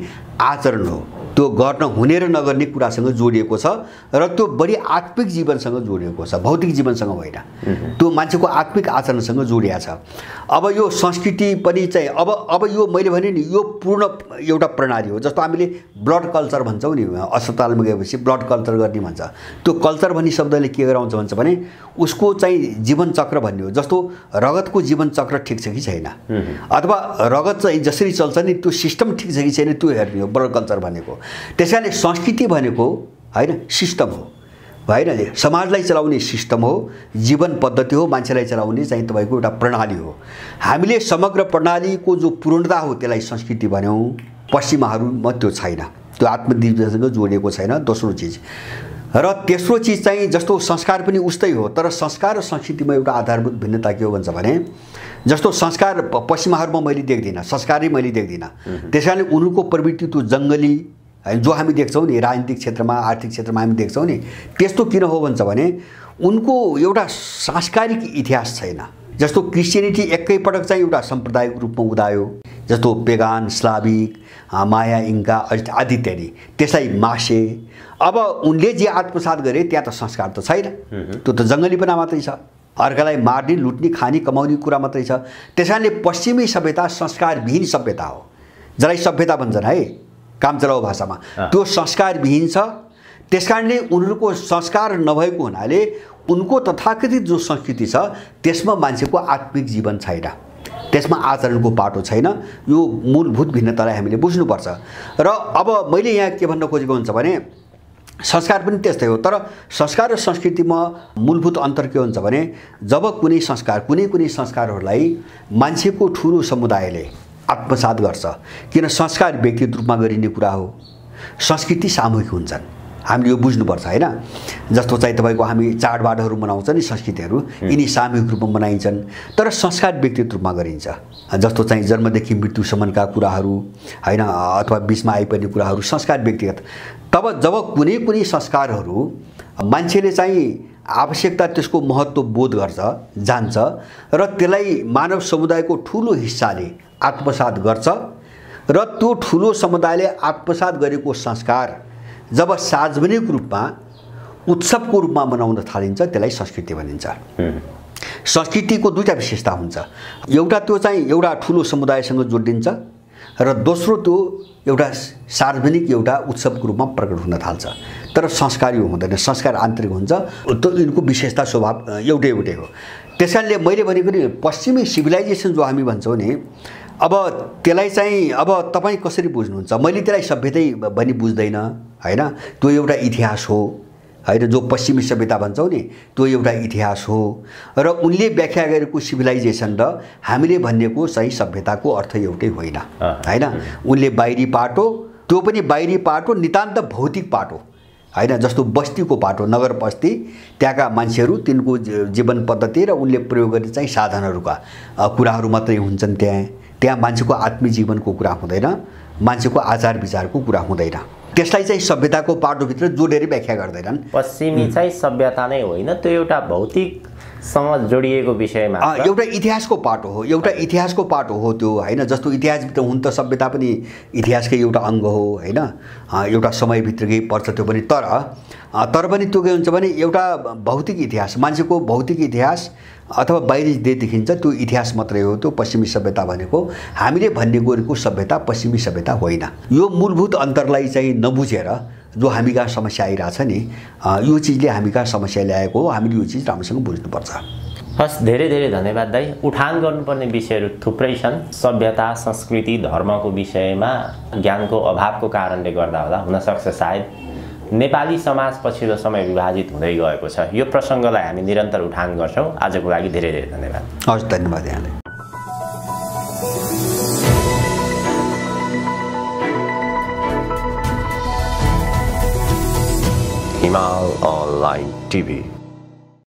आचरण हो। त्यो गर्न हुने र नगर्ने कुरासँग जोडिएको छ र त्यो बढी आत्मिक जीवनसँग जोडिएको छ, भौतिक जीवनसँग होइन। त्यो मान्छेको आत्मिक आचरणसँग जोडिया छ। अब यो संस्कृति पनि चाहिँ अब यो मैले भने नि यो पूर्ण एउटा प्रणाली हो। जस्तो हामीले ब्लड कल्चर भन्छौँ नि, अस्पतालमा गएपछि ब्लड कल्चर गर्ने भन्छ। त्यो कल्चर भन्ने शब्दले के गराउँछ भन्छ भने उसको चाहिँ जीवनचक्र भन्ने हो। जस्तो रगतको जीवनचक्र ठिक छ कि छैन, अथवा रगत चाहिँ जसरी चल्छ नि त्यो सिस्टम ठिक छ कि छैन, त्यो हेर्ने हो ब्लड कल्चर भनेको। त्यस कारणले संस्कृति भनेको होइन सिस्टम हो होइन, समाजलाई चलाउने सिस्टम हो, जीवन पद्धति हो, मान्छेलाई चलाउने चाहिँ तपाईँको एउटा प्रणाली हो। हामीले समग्र प्रणालीको जो पूर्णता हो त्यसलाई संस्कृति भन्यौँ। पश्चिमाहरूमा त्यो छैन, त्यो आत्मजीवनसँग जोडिएको छैन। दोस्रो चिज र तेस्रो चिज चाहिँ जस्तो संस्कार पनि उस्तै हो, तर संस्कार र संस्कृतिमा एउटा आधारभूत भिन्नता के हो भन्छ भने जस्तो संस्कार पश्चिमाहरूमा मैले देख्दिनँ, संस्कारै मैले देख्दिनँ। त्यस कारणले उनीहरूको प्रवृत्ति त्यो जङ्गली जो हामी देख्छौँ नि राजनीतिक क्षेत्रमा आर्थिक क्षेत्रमा हामी देख्छौँ नि, त्यस्तो किन हो भन्छ भने उनको एउटा सांस्कारिक इतिहास छैन। जस्तो क्रिस्चियनिटी एकैपटक चाहिँ एउटा साम्प्रदायिक रूपमा उदायो, जस्तो पेगान, स्लाविक, माया, इन्का आदि इत्यादि, त्यसलाई मासे। अब उनले जे आत्मसात गरे त्यहाँ त संस्कार त छैन, त्यो त जङ्गलीपना मात्रै छ, अर्कालाई मार्ने लुट्ने खाने कमाउने कुरा मात्रै छ। त्यस कारणले पश्चिमी सभ्यता संस्कारविहीन सभ्यता हो, जसलाई सभ्यता भन्छन् है काम चलाउ भाषामा, त्यो संस्कारविहीन छ। त्यस कारणले उनीहरूको संस्कार नभएको हुनाले उनको तथाकथित जो संस्कृति छ त्यसमा मान्छेको आत्मिक जीवन छैन, त्यसमा आचरणको पाटो छैन। यो मूलभूत भिन्नतालाई हामीले बुझ्नुपर्छ। र अब मैले यहाँ के भन्न खोजेको हुन्छ भने संस्कार पनि त्यस्तै हो, तर संस्कार र संस्कृतिमा मूलभूत अन्तर के हुन्छ भने जब कुनै संस्कारहरूलाई मान्छेको ठुलो समुदायले आत्मसात गर्छ, किन संस्कार व्यक्तिगत रूपमा गरिने कुरा हो, संस्कृति सामूहिक हुन्छन्, हामीले यो बुझ्नुपर्छ होइन। जस्तो चाहिँ तपाईँको हामी चाडबाडहरू मनाउँछ नि संस्कृतिहरू, यिनी सामूहिक रूपमा मनाइन्छन्, तर संस्कार व्यक्तिगत रूपमा गरिन्छ। जस्तो चाहिँ जन्मदेखि मृत्युसम्मका कुराहरू होइन, अथवा बिचमा आइपर्ने कुराहरू संस्कार व्यक्तिगत। तब जब कुनै संस्कारहरू मान्छेले चाहिँ आवश्यकता त्यसको महत्त्व बोध गर्छ, जान्छ र त्यसलाई मानव समुदायको ठुलो हिस्साले आत्मसात गर्छ र त्यो ठुलो समुदायले आत्मसात गरेको संस्कार जब सार्वजनिक रूपमा उत्सवको रूपमा मनाउन थालिन्छ त्यसलाई संस्कृति भनिन्छ। संस्कृतिको दुईटा विशेषता हुन्छ, एउटा त्यो चाहिँ एउटा ठुलो समुदायसँग जोडिन्छ र दोस्रो त्यो एउटा सार्वजनिक एउटा उत्सवको रूपमा प्रकट हुन थाल्छ। तर संस्कार यो हुँदैन, संस्कार आन्तरिक हुन्छ, त्यो यिनको विशेषता स्वभाव एउटै हो। त्यस कारणले मैले भनेको नि पश्चिमी सिभिलाइजेसन जो हामी भन्छौँ नि, अब त्यसलाई चाहिँ अब तपाईँ कसरी बुझ्नुहुन्छ? मैले त्यसलाई सभ्यतै भनी बुझ्दैन होइन, त्यो एउटा इतिहास हो होइन, जो पश्चिमी सभ्यता भन्छौँ नि त्यो एउटा इतिहास हो। र उनले व्याख्या गरेको सिभिलाइजेसन र हामीले भनेको सही सभ्यताको अर्थ एउटै होइन होइन। उनले बाहिरी पाटो, त्यो पनि बाहिरी पाटो नितान्त भौतिक पाटो होइन, जस्तो बस्तीको पाटो, नगर बस्ती, त्यहाँका मान्छेहरू, तिनको जीवन पद्धति र उनले प्रयोग गर्ने चाहिँ साधनहरूका कुराहरू मात्रै हुन्छन्। त्यहाँ मान्छेको आत्मिक जीवनको कुरा हुँदैन, मान्छेको आचार विचारको कुरा हुँदैन। त्यसलाई चाहिँ सभ्यताको पाटोभित्र जोडेर व्याख्या गर्दैनन्। पश्चिमी चाहिँ सभ्यता नै होइन, त्यो एउटा भौतिक सँग जोडिएको विषयमा एउटा इतिहासको पाटो हो, एउटा इतिहासको पाटो हो त्यो होइन। जस्तो इतिहासभित्र हुन त सभ्यता पनि इतिहासकै एउटा अङ्ग हो होइन, एउटा समयभित्रकै पर्छ त्यो पनि। तर पनि त्यो के हुन्छ भने एउटा भौतिक इतिहास, मान्छेको भौतिक इतिहास अथवा बाहिरी जे देखिन्छ त्यो इतिहास मात्रै हो। त्यो पश्चिमी सभ्यता भनेको हामीले भन्ने गरेको सभ्यता पश्चिमी सभ्यता होइन। यो मूलभूत अन्तरलाई चाहिँ नबुझेर जो हामी कहाँ समस्या आइरहेछ नि, यो चिजले हामी कहाँ समस्या ल्याएको हो। हामीले यो चिज राम्रोसँग बुझ्नुपर्छ। हस्, धेरै धेरै धन्यवाद दाइ। उठान गर्नुपर्ने विषयहरू थुप्रै छन्। सभ्यता, संस्कृति, धर्मको विषयमा ज्ञानको अभावको कारणले गर्दा होला, हुनसक्छ सायद नेपाली समाज पछिल्लो समय विभाजित हुँदै गएको छ। यो प्रसङ्गलाई हामी निरन्तर उठान गर्छौँ। आजको लागि धेरै धेरै धन्यवाद। हस्, धन्यवाद यहाँलाई। Himal Online TV.